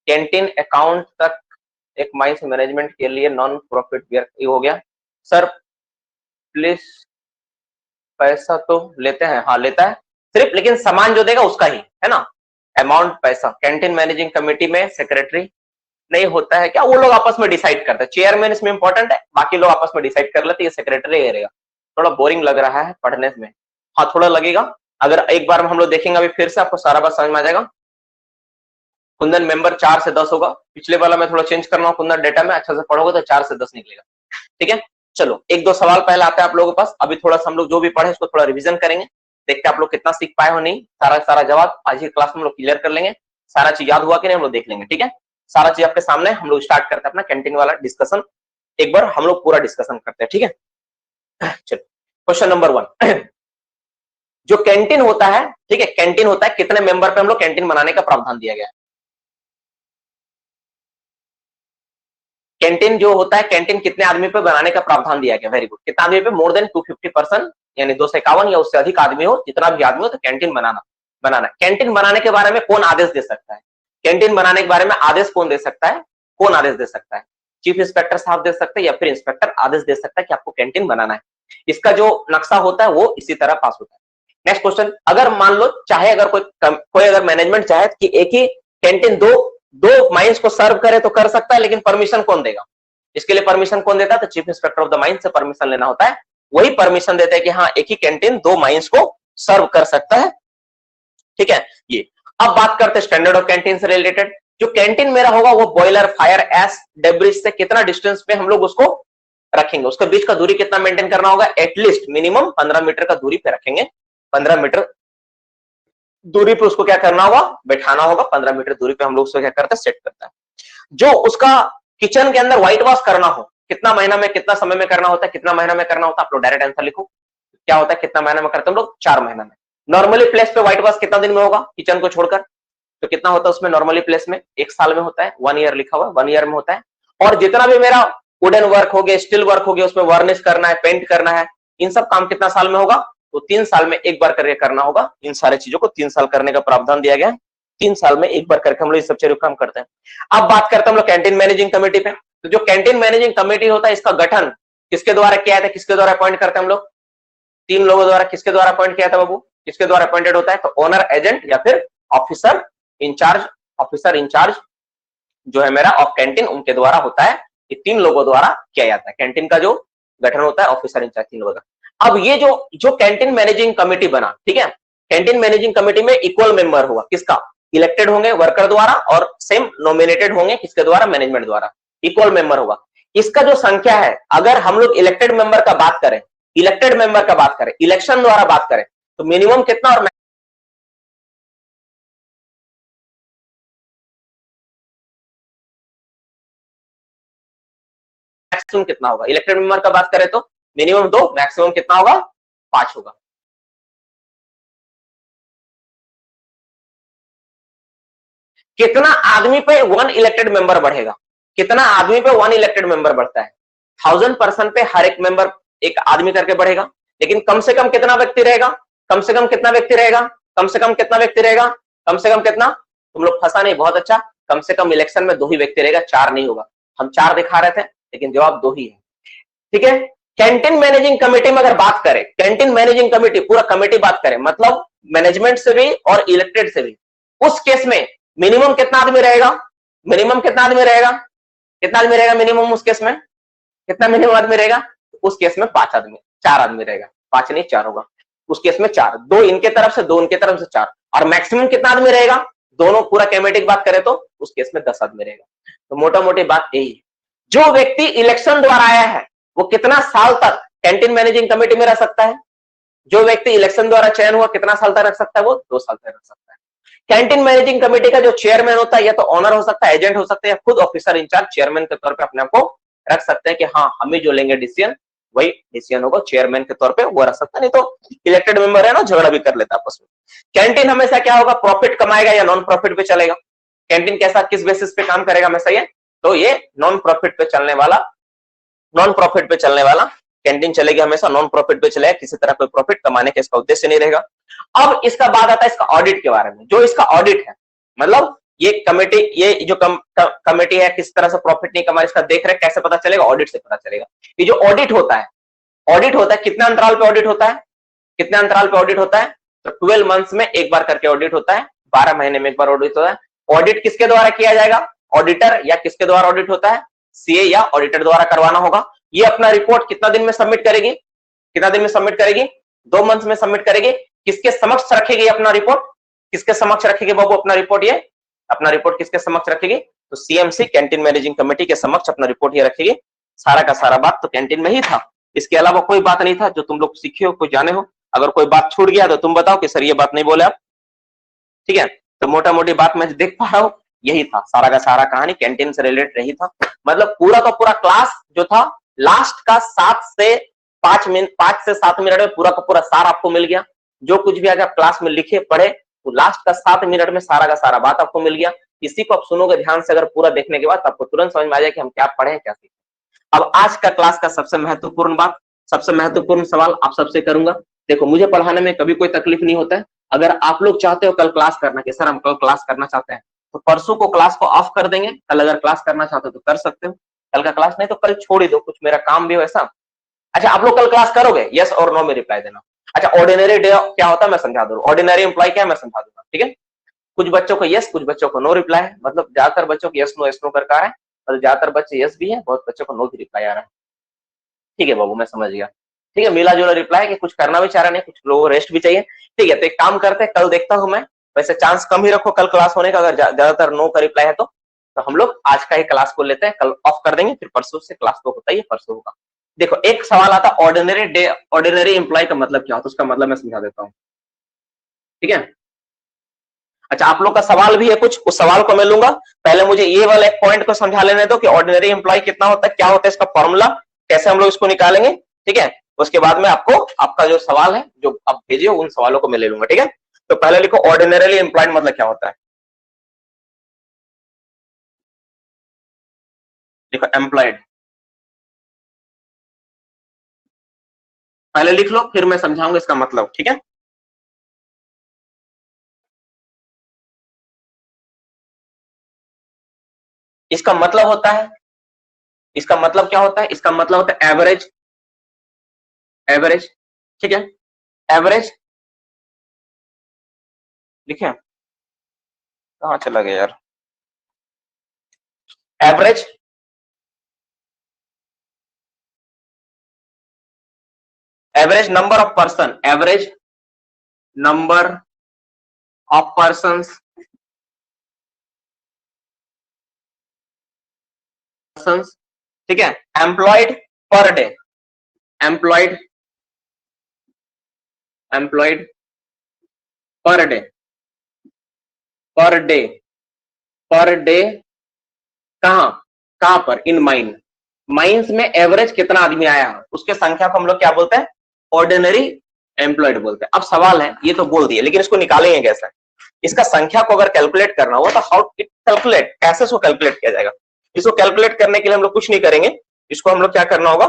कैंटीन अकाउंट तक एक माइंस मैनेजमेंट के लिए नॉन प्रॉफिट बेयर हो गया। सर प्लीज पैसा तो लेते हैं, हाँ लेता है सिर्फ, लेकिन सामान जो देगा उसका ही है ना, अमाउंट पैसा। कैंटीन मैनेजिंग कमेटी में सेक्रेटरी नहीं होता है क्या, वो लोग आपस में डिसाइड करते हैं, चेयरमैन इसमें इंपॉर्टेंट है, बाकी लोग आपस में डिसाइड कर लेते हैं, ये सेक्रेटरी रहेगा। थोड़ा बोरिंग लग रहा है पढ़ने में, हाँ थोड़ा लगेगा, अगर एक बार हम लोग देखेंगे अभी फिर से आपको सारा बात समझ में आ जाएगा। कुंदन मेंबर 4 से 10 होगा, पिछले वाला मैं थोड़ा चेंज करना हूँ, कुंदन डेटा में अच्छा से पढ़ोगे तो 4 से 10 निकलेगा, ठीक है। चलो एक दो सवाल पहले आते हैं आप लोगों के पास, अभी थोड़ा सा हम लोग जो भी पढ़े उसको थोड़ा रिवीजन करेंगे, देखते हैं आप लोग कितना सीख पाए हो नहीं, सारा जवाब आज ही क्लास में हम लोग क्लियर कर लेंगे, सारा चीज याद हुआ कि नहीं हम लोग देख लेंगे, ठीक है। सारा चीज आपके सामने, हम लोग स्टार्ट करते हैं अपना कैंटीन वाला डिस्कशन, एक बार हम लोग पूरा डिस्कशन करते हैं, ठीक है। चलो क्वेश्चन नंबर 1, जो कैंटीन होता है, ठीक है, कैंटीन होता है, कितने मेंबर पे हम लोग कैंटीन बनाने का प्रावधान दिया गया है। कैंटीन जो होता है, कैंटीन कितने आदमी पे बनाने का प्रावधान दिया गया, वेरी गुड, कितना आदमी पे, मोर देन 250 पर्सन, यानी 251 या उससे अधिक आदमी हो, जितना भी आदमी हो तो कैंटीन बनाना। कैंटीन बनाने के बारे में कौन आदेश दे सकता है, कैंटीन बनाने के बारे में आदेश कौन दे सकता है, कौन आदेश दे सकता है, चीफ इंस्पेक्टर साहब दे सकते हैं या फिर इंस्पेक्टर आदेश दे सकता है कि आपको कैंटीन बनाना है। इसका जो नक्शा होता है वो इसी तरह पास होता है। नेक्स्ट क्वेश्चन, अगर मान लो चाहे अगर कोई अगर मैनेजमेंट चाहे कि एक ही कैंटीन दो माइंस को सर्व करे तो कर सकता है, लेकिन परमिशन कौन देगा, इसके लिए परमिशन कौन देता है, तो chief inspector of the mines से परमिशन लेना होता है, वही परमिशन देते हैं कि हाँ एक ही कैंटीन 2 माइंस को सर्व कर सकता है, ठीक है। ये अब बात करते हैं स्टैंडर्ड ऑफ कैंटीन से रिलेटेड, जो कैंटीन मेरा होगा वो बॉयलर, फायर, एस, डेब्रिज से कितना डिस्टेंस पे हम लोग उसको रखेंगे, उसके बीच का दूरी कितना मेंटेन करना होगा, एटलीस्ट मिनिमम 15 मीटर का दूरी पे रखेंगे, 15 मीटर दूरी पे उसको क्या करना होगा, बैठाना होगा, 15 मीटर दूरी पे हम लोग उसको क्या करते हैं, सेट करता है। जो उसका किचन के अंदर व्हाइट वॉश करना हो, कितना महीना में, कितना समय में करना होता है, कितना महीना में करना होता है, आप लोग डायरेक्ट आंसर लिखो, क्या होता है, कितना महीना में करते हैं हम लोग, 4 महीना में। नॉर्मली प्लेस पे व्हाइट वॉश कितना दिन में होगा, किचन को छोड़कर, तो कितना होता है उसमें नॉर्मली प्लेस में, 1 साल में होता है, 1 ईयर लिखा हुआ, 1 ईयर में होता है। और जितना भी मेरा वुडन वर्क हो गया, स्टील वर्क हो गया, उसमें वार्निश करना है, पेंट करना है, इन सब काम कितना साल में होगा, तो 3 साल में एक बार करके करना होगा, इन सारी चीजों को 3 साल करने का प्रावधान दिया गया है, 3 साल में एक बार करके हम लोग ये सब चीजों काम करते हैं। अब बात करते हैं हम लोग कैंटीन मैनेजिंग कमेटी पे, तो जो कैंटीन मैनेजिंग कमेटी होता है इसका गठन किसके द्वारा किया था, किसके द्वारा अपॉइंट करते हैं हम लोग, 3 लोगों द्वारा, किसके द्वारा अपॉइंट किया था बाबू, किसके द्वारा अपॉइंटेड होता है, तो ओनर, एजेंट या फिर ऑफिसर इंचार्ज, ऑफिसर इंचार्ज जो है मेरा ऑफ कैंटीन, उनके द्वारा होता है, ये 3 लोगों द्वारा किया जाता है, कैंटीन का जो गठन होता है ऑफिसर इंचार्ज 3 लोगों का। अब ये जो कैंटीन मैनेजिंग कमेटी बना, ठीक है, कैंटीन मैनेजिंग कमेटी में इक्वल मेंबर होगा, किसका, इलेक्टेड होंगे वर्कर द्वारा और सेम नॉमिनेटेड होंगे किसके द्वारा, मैनेजमेंट द्वारा, इक्वल मेंबर होगा। इसका जो संख्या है, अगर हम लोग इलेक्टेड मेंबर का बात करें, इलेक्टेड मेंबर का बात करें, इलेक्शन द्वारा बात करें, तो मिनिमम कितना और मैक्सिमम कितना होगा, इलेक्टेड मेंबर का बात करें तो मिनिमम 2, मैक्सिमम कितना होगा, 5 होगा। कितना आदमी पे 1 इलेक्टेड मेंबर बढ़ेगा, कितना आदमी पे 1 इलेक्टेड मेंबर बढ़ता है, 1000 पर्सन पे हर एक मेंबर एक आदमी करके बढ़ेगा, लेकिन कम से कम कितना व्यक्ति रहेगा, कम से कम कितना व्यक्ति रहेगा, कम से कम कितना व्यक्ति रहेगा, कम से कम कितना, तुम लोग फंसा नहीं, बहुत अच्छा, कम से कम इलेक्शन में 2 ही व्यक्ति रहेगा, 4 नहीं होगा, हम 4 दिखा रहे थे लेकिन जवाब 2 ही है, ठीक है। कैंटीन मैनेजिंग कमेटी में अगर बात करें, कैंटीन मैनेजिंग कमेटी पूरा कमेटी बात करें, मतलब मैनेजमेंट से भी और इलेक्टेड से भी, उस केस में मिनिमम कितना आदमी रहेगा, मिनिमम कितना आदमी रहेगा, कितना आदमी रहेगा मिनिमम उस केस में, कितना मिनिमम आदमी रहेगा, उस केस में 5 आदमी, 4 आदमी रहेगा, 5 नहीं 4 होगा, उस केस में 4, 2 इनके तरफ से 2 उनके तरफ से 4, और मैक्सिमम कितना आदमी रहेगा, दोनों पूरा कमेटी की बात करें तो उस केस में 10 आदमी रहेगा। तो मोटा मोटी बात यही है, जो व्यक्ति इलेक्शन द्वारा आया है वो कितना साल तक कैंटीन मैनेजिंग कमेटी में रह सकता है, जो व्यक्ति इलेक्शन द्वारा चयन हुआ कितना साल तक रख सकता है, वो 2 साल तक रख सकता है। कैंटीन मैनेजिंग कमेटी का जो चेयरमैन होता है या तो ऑनर हो सकता है, एजेंट हो सकता है, या खुद ऑफिसर इंचार्ज चेयरमैन के तौर पे अपने आप को रख सकते हैं कि हाँ हम ही जो लेंगे डिसीजन वही डिसीजन होगा, चेयरमैन के तौर पे वो रख सकता है, नहीं तो इलेक्टेड मेंबर है ना, झगड़ा भी कर लेता आपस में। कैंटीन हमेशा क्या होगा, प्रॉफिट कमाएगा या नॉन प्रॉफिट पे चलेगा, कैंटीन कैसा किस बेसिस पे काम करेगा हमेशा ये, तो ये नॉन प्रॉफिट पे चलने वाला, नॉन प्रॉफिट पे चलने वाला कैंटीन चलेगी, हमेशा नॉन प्रॉफिट पे चलेगा, किसी तरह कोई प्रॉफिट कमाने का इसका उद्देश्य नहीं रहेगा। अब इसका बात आता है इसका ऑडिट के बारे में, जो इसका ऑडिट है, मतलब ये कमेटी, ये जो कमेटी है किस तरह से प्रॉफिट नहीं कमा, इसका देख रहे कैसे पता चलेगा, ऑडिट से पता चलेगा। ये जो ऑडिट होता है, ऑडिट होता है कितना अंतराल पे ऑडिट होता है, कितने अंतराल पे ऑडिट होता है? तो 12 मंथ्स में एक बार करके ऑडिट होता है, 12 महीने में एक बार ऑडिट होता है। ऑडिट किसके द्वारा किया जाएगा? ऑडिटर या किसके द्वारा ऑडिट होता है? सीए या ऑडिटर द्वारा करवाना होगा। ये अपना रिपोर्ट कितना दिन में सबमिट करेगी? कितना दिन में सबमिट करेगी? 2 मंथ में सबमिट करेगी। किसके समक्ष रखेगी अपना रिपोर्ट? किसके समक्ष रखेगी बाबू अपना रिपोर्ट? ये अपना रिपोर्ट किसके समक्ष रखेगी? तो सीएमसी कैंटीन मैनेजिंग कमेटी के समक्ष अपना रिपोर्ट ये रखेगी। सारा का सारा बात तो कैंटीन में ही था, इसके अलावा कोई बात नहीं था जो तुम लोग सीखे हो, कोई जाने हो। अगर कोई बात छूट गया तो तुम बताओ कि सर ये बात नहीं बोले आप, ठीक है? तो मोटा मोटी बात मैं देख पा रहा हूं, यही था सारा का सारा कहानी, कैंटीन से रिलेटेड नहीं था। मतलब पूरा का पूरा क्लास जो था, लास्ट का 7 से 5 मिनट, 5 से 7 मिनट में पूरा का पूरा सार आपको मिल गया। जो कुछ भी अगर क्लास में लिखे पढ़े तो लास्ट का 7 मिनट में सारा का सारा बात आपको मिल गया। इसी को आप सुनोगे ध्यान से, अगर पूरा देखने के बाद आपको तुरंत समझ में आ जाए कि हम क्या पढ़े क्या सीखे। अब आज का क्लास का सबसे महत्वपूर्ण बात, सबसे महत्वपूर्ण सवाल आप सबसे करूंगा। देखो, मुझे पढ़ाने में कभी कोई तकलीफ नहीं होता है। अगर आप लोग चाहते हो कल क्लास करना कि सर हम कल क्लास करना चाहते हैं, तो परसों को क्लास को ऑफ कर देंगे। कल अगर क्लास करना चाहते हो तो कर सकते हो, कल का क्लास नहीं तो कल छोड़ ही दो, कुछ मेरा काम भी हो ऐसा। अच्छा, आप लोग कल क्लास करोगे? यस और नो में रिप्लाई देना। अच्छा, ऑर्डिनरी डे क्या होता है मैं समझा दूं, ऑर्डिनरी एम्प्लॉय क्या है मैं समझा दूंगा, ठीक है? कुछ बच्चों को यस, कुछ बच्चों को नो रिप्लाई है, मतलब ज्यादातर बच्चों को यस नो करके आ रहा है, और ज्यादातर बच्चे यस भी है, बहुत बच्चों को नो भी रिप्लाई आ रहा है। ठीक है बाबू, मैं समझ गया। ठीक है, मिला जुला रिप्लाई कि कुछ करना भी चाह रहा नहीं, कुछ लोगों को रेस्ट भी चाहिए। ठीक है, तो एक काम करते हैं, कल देखता हूं मैं, वैसे चांस कम ही रखो कल क्लास होने का, अगर ज्यादातर नो का रिप्लाई है तो हम लोग आज का ही क्लास को लेते हैं, कल ऑफ कर देंगे, फिर परसों से क्लास तो होता ही है, परसों होगा। देखो, एक सवाल आता ऑर्डिनरी डे, ऑर्डिनरी एम्प्लॉय का मतलब क्या होता है, उसका मतलब मैं समझा देता हूँ, ठीक है? अच्छा, आप लोग का सवाल भी है कुछ, उस सवाल को मैं लूंगा। पहले मुझे ये वाला एक पॉइंट को समझा लेने दो कि ऑर्डिनरी एम्प्लॉय कितना होता है, क्या होता है इसका फॉर्मूला, कैसे हम लोग इसको निकालेंगे, ठीक है? उसके बाद में आपको आपका जो सवाल है जो आप भेजिए उन सवालों को मैं ले लूंगा, ठीक है? तो पहले लिखो ऑर्डिनरीली एम्प्लॉयड मतलब क्या होता है। लिखो एम्प्लॉयड, पहले लिख लो, फिर मैं समझाऊंगा इसका मतलब, ठीक है? इसका मतलब होता है, इसका मतलब क्या होता है, इसका मतलब होता है एवरेज, एवरेज, ठीक है? एवरेज लिखे, कहां चला गया यार, average, average number of person, average number of persons, ठीक है? Employed per day, employed, employed per day, per day, per day, कहां, कहां पर, इन माइन, माइंस में एवरेज कितना आदमी आया उसके संख्या को हम लोग क्या बोलते हैं, ऑर्डिनरी एम्प्लॉयड बोलते हैं। अब सवाल है, ये तो बोल दिए, लेकिन इसको निकालेंगे कैसे? इसका संख्या को अगर कैलकुलेट करना हो तो हाउ इट कैलकुलेट, कैसे इसको कैलकुलेट किया जाएगा? इसको कैलकुलेट करने के लिए हम लोग कुछ नहीं करेंगे, इसको हम लोग क्या करना होगा,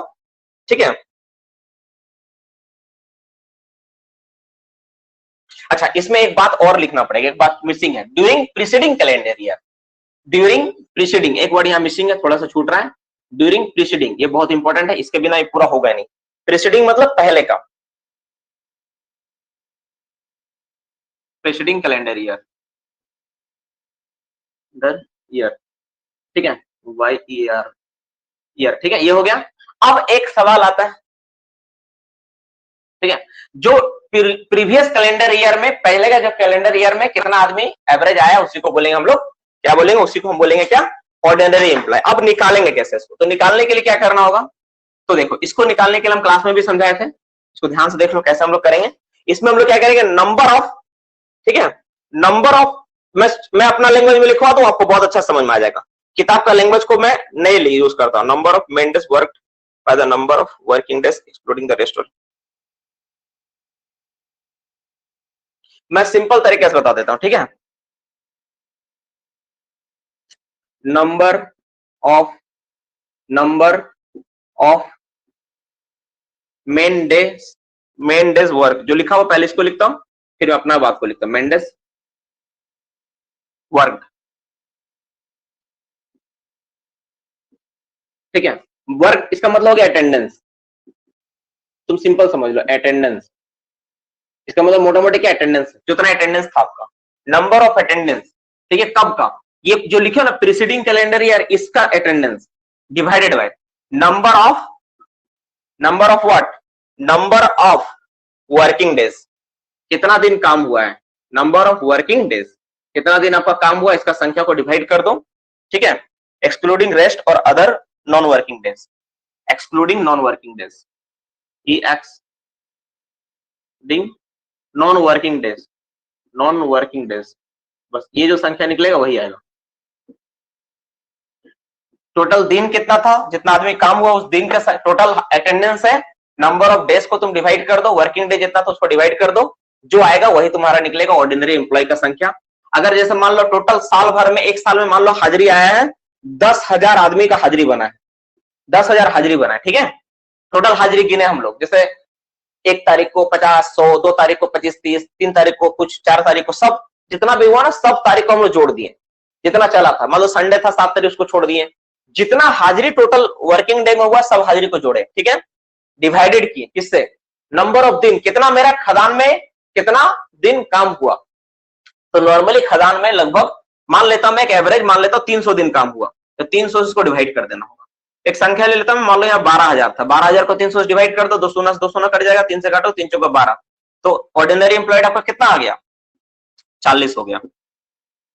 ठीक है? अच्छा, इसमें एक बात और लिखना पड़ेगा, एक बात मिसिंग है, during preceding calendar year, during preceding, एक वर्ड यहां मिसिंग है, थोड़ा सा छूट रहा है। ड्यूरिंग प्रीसीडिंग ये बहुत इंपॉर्टेंट है, इसके बिना ये पूरा होगा नहीं। प्रीसीडिंग मतलब पहले का, प्रीसीडिंग कैलेंडर ईयर, दर ईयर, ठीक है? वाई ई आर, ईयर, ठीक है? ये हो गया। अब एक सवाल आता है, ठीक है, जो प्रीवियस कैलेंडर ईयर में, पहले का जो कैलेंडर ईयर में कितना आदमी एवरेज आया उसी को बोलेंगे हम लोग, क्या बोलेंगे, उसी को हम बोलेंगे क्या, ऑर्डिनरी एम्प्लॉय। अब निकालेंगे कैसे इसको, तो निकालने के लिए क्या करना होगा, तो देखो, इसको निकालने के लिए हम क्लास में भी समझाए थे, इसको ध्यान से देख लो कैसे हम लोग करेंगे। इसमें हम लोग क्या करेंगे, नंबर ऑफ, ठीक है, नंबर ऑफ, मैं अपना लैंग्वेज में लिखवा दूं, आपको बहुत अच्छा समझ में आ जाएगा। किताब का लैंग्वेज को मैं नहीं यूज करता हूं। Number of main days work by the number of working days excluding the rest. मैं सिंपल तरीके से बता देता हूं, ठीक है? Number of, number of main days, main days work जो लिखा हुआ पहले इसको लिखता हूं, फिर अपना बात को लिखता हूं, मेन डेज वर्क, ठीक है? वर्क इसका मतलब हो गया अटेंडेंस, तुम सिंपल समझ लो, अटेंडेंस, इसका मतलब मोटा मोटी क्या अटेंडेंस है, जितना अटेंडेंस था आपका, नंबर ऑफ अटेंडेंस, ठीक है, कब का, ये जो लिखे ना प्रीसीडिंग कैलेंडर ईयर, इसका attendance divided by number of what, number of working days, कितना दिन काम हुआ है, नंबर ऑफ वर्किंग डेज, कितना दिन आपका काम हुआ, इसका संख्या को डिवाइड कर दो, ठीक है, एक्सक्लूडिंग रेस्ट और other non working days, excluding non working days, ई excluding non working days, non working days, बस ये जो संख्या निकलेगा वही आएगा। टोटल दिन कितना था, जितना आदमी काम हुआ उस दिन का टोटल अटेंडेंस है, नंबर ऑफ डेज को तुम डिवाइड कर दो, वर्किंग डे जितना तो उसको डिवाइड कर दो, जो आएगा वही तुम्हारा निकलेगा ऑर्डिनरी एम्प्लॉय का संख्या। अगर जैसे मान लो टोटल साल भर में, एक साल में मान लो हाजिरी आया है 10,000 आदमी का हाजिरी बना है, 10,000 हाजिरी बना है, ठीक है, टोटल हाजिरी गिने हम लोग, जैसे 1 तारीख को 50, 100, 2 तारीख को 25, 30, 3 तारीख को कुछ, 4 तारीख को, सब जितना भी हुआ ना सब तारीख को हम लोग जोड़ दिए, जितना चला था, मान लो संडे था 7 तारीख उसको छोड़ दिए, जितना हाजिरी टोटल वर्किंग डे में हुआ सब हाजिरी को जोड़े, ठीक है, डिवाइडेड किए किससे, नंबर ऑफ दिन, कितना मेरा खदान में कितना दिन काम हुआ, तो नॉर्मली खदान में लगभग मान लेता हूं मैं, एक एवरेज मान लेता हूं 300 दिन काम हुआ, तो 300 से इसको डिवाइड कर देना होगा। एक संख्या ले लेता हूं, मान लो यहाँ 12,000 था, 12,000 को 300 से डिवाइड कर दो, 200 कट जाएगा, 3 से काटो, 3 चौका 12, तो ऑर्डिनरी एम्प्लॉयड आपका कितना आ गया, 40 हो गया।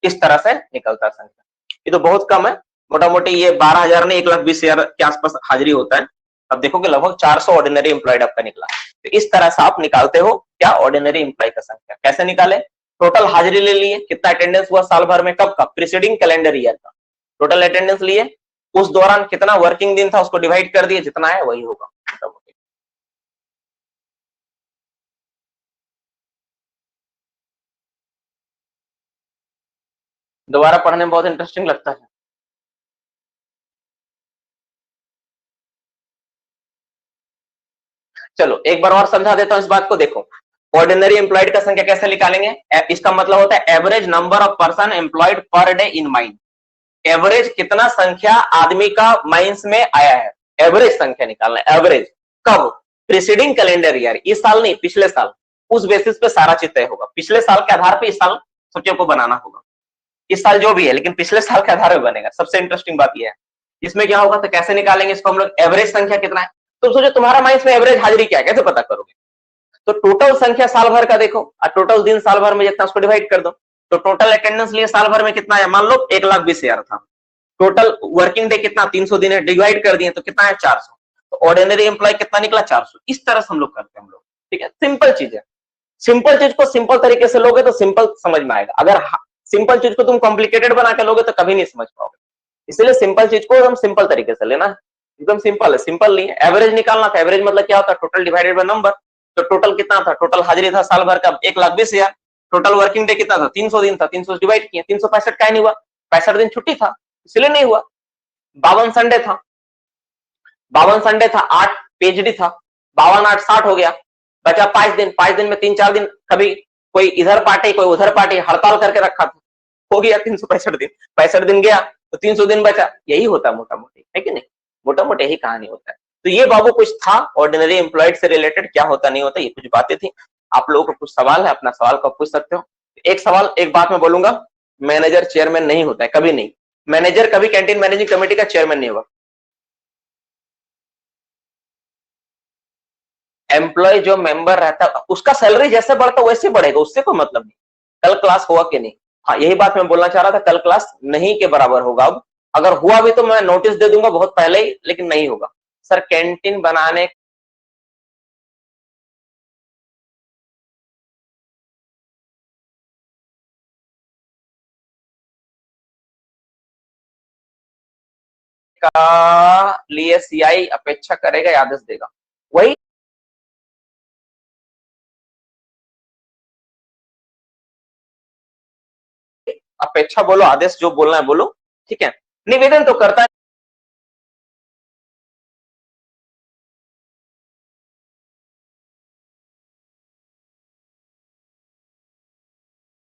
इस तरह से निकलता है संख्या, ये तो बहुत कम है, मोटा मोटी ये 12,000 ने 1,20,000 के आसपास हाजिरी होता है, अब देखोगे लगभग 400 ऑर्डिनरी एम्प्लॉयड आपका निकला। तो इस तरह से आप निकालते हो क्या, ऑर्डिनरी एम्प्लॉय का संख्या। कैसे निकाले, टोटल हाजिरी ले लिए, कितना अटेंडेंस हुआ साल भर में, कब का, प्रीसीडिंग कैलेंडर ईयर का टोटल अटेंडेंस लिए, उस दौरान कितना वर्किंग दिन था उसको डिवाइड कर दिए, जितना है वही होगा। दोबारा पढ़ने में बहुत इंटरेस्टिंग लगता है। चलो एक बार और समझा देता हूं इस बात को, देखो ऑर्डिनरी एम्प्लॉयड का संख्या कैसे निकालेंगे, इसका मतलब होता है average number of person employed per day in mine, average कितना संख्या आदमी का माइंस में आया है, एवरेज संख्या निकालना है, एवरेज कब, प्रीसीडिंग कैलेंडर ईयर, इस साल नहीं पिछले साल, उस बेसिस पे सारा चीज तय होगा, पिछले साल के आधार पे इस साल सबको को बनाना होगा, इस साल जो भी है लेकिन पिछले साल के आधार पे बनेगा। सबसे इंटरेस्टिंग बात यह है, इसमें क्या होगा, तो कैसे निकालेंगे इसको हम लोग, एवरेज संख्या कितना है, तुम सोचो तुम्हारा माइंस में एवरेज हाजिरी क्या है, कैसे पता करोगे, तो टोटल संख्या साल भर का देखो, और टोटल दिन साल भर में जितना उसको डिवाइड कर दो, तो टोटल अटेंडेंस लिए साल भर में कितना है, मान लो 1,20,000 था, टोटल वर्किंग डे कितना 300 दिन है, डिवाइड कर दिए तो कितना है 400, तो ऑर्डिनरी एम्प्लॉय कितना निकला 400। इस तरह से हम लोग करते हैं हम लोग, ठीक है, सिंपल चीज है, सिंपल चीज को सिंपल तरीके से लोगे तो सिंपल समझ में आएगा, अगर सिंपल चीज को तुम कॉम्प्लिकेटेड बना के लोगे तो कभी नहीं समझ पाओगे, इसलिए सिंपल चीज को हम सिंपल तरीके से लेना, एकदम सिंपल है, सिंपल नहीं है। एवरेज निकालना था, एवरेज मतलब क्या होता है, टोटल डिवाइडेड बाय नंबर, तो टोटल कितना था, टोटल हाजिरी था साल भर का 1,20,000, टोटल वर्किंग डे कितना था 300 दिन था, 300 डिवाइड किए, 365 का नहीं हुआ, 65 दिन छुट्टी था इसलिए नहीं हुआ, 52 संडे था, 52 संडे था, 8 पीएचडी था, 52 8 60 हो गया, बचा 5 दिन, 5 दिन में 3-4 दिन कभी कोई इधर पार्टी कोई उधर पार्टी हड़ताल करके रखा था, हो गया 365 दिन, 65 दिन गया तो 300 दिन बचा, यही होता है मोटा मोटी, है कि नहीं, मोटा मोटी यही कहानी होता है। तो ये बाबू कुछ था ऑर्डिनरी एम्प्लॉयड से रिलेटेड, क्या होता नहीं होता, ये कुछ बातें थी। आप लोगों को कुछ सवाल है, अपना सवाल को पूछ सकते हो। एक सवाल, एक बात मैं बोलूंगा, मैनेजर चेयरमैन नहीं होता है, कभी नहीं, मैनेजर कभी कैंटीन मैनेजिंग कमेटी का चेयरमैन नहीं होगा, एम्प्लॉय जो मेंबर रहता है उसका सैलरी जैसे बढ़ता वैसे बढ़ेगा, उससे कोई मतलब नहीं, कल क्लास हुआ कि नहीं, हाँ यही बात मैं बोलना चाह रहा था, कल क्लास नहीं के बराबर होगा, अब अगर हुआ भी तो मैं नोटिस दे दूंगा बहुत पहले ही, लेकिन नहीं होगा सर, कैंटीन बनाने का लिए सीआई अपेक्षा करेगा या आदेश देगा, वही अपेक्षा बोलो, आदेश जो बोलना है बोलो, ठीक है, निवेदन तो करता है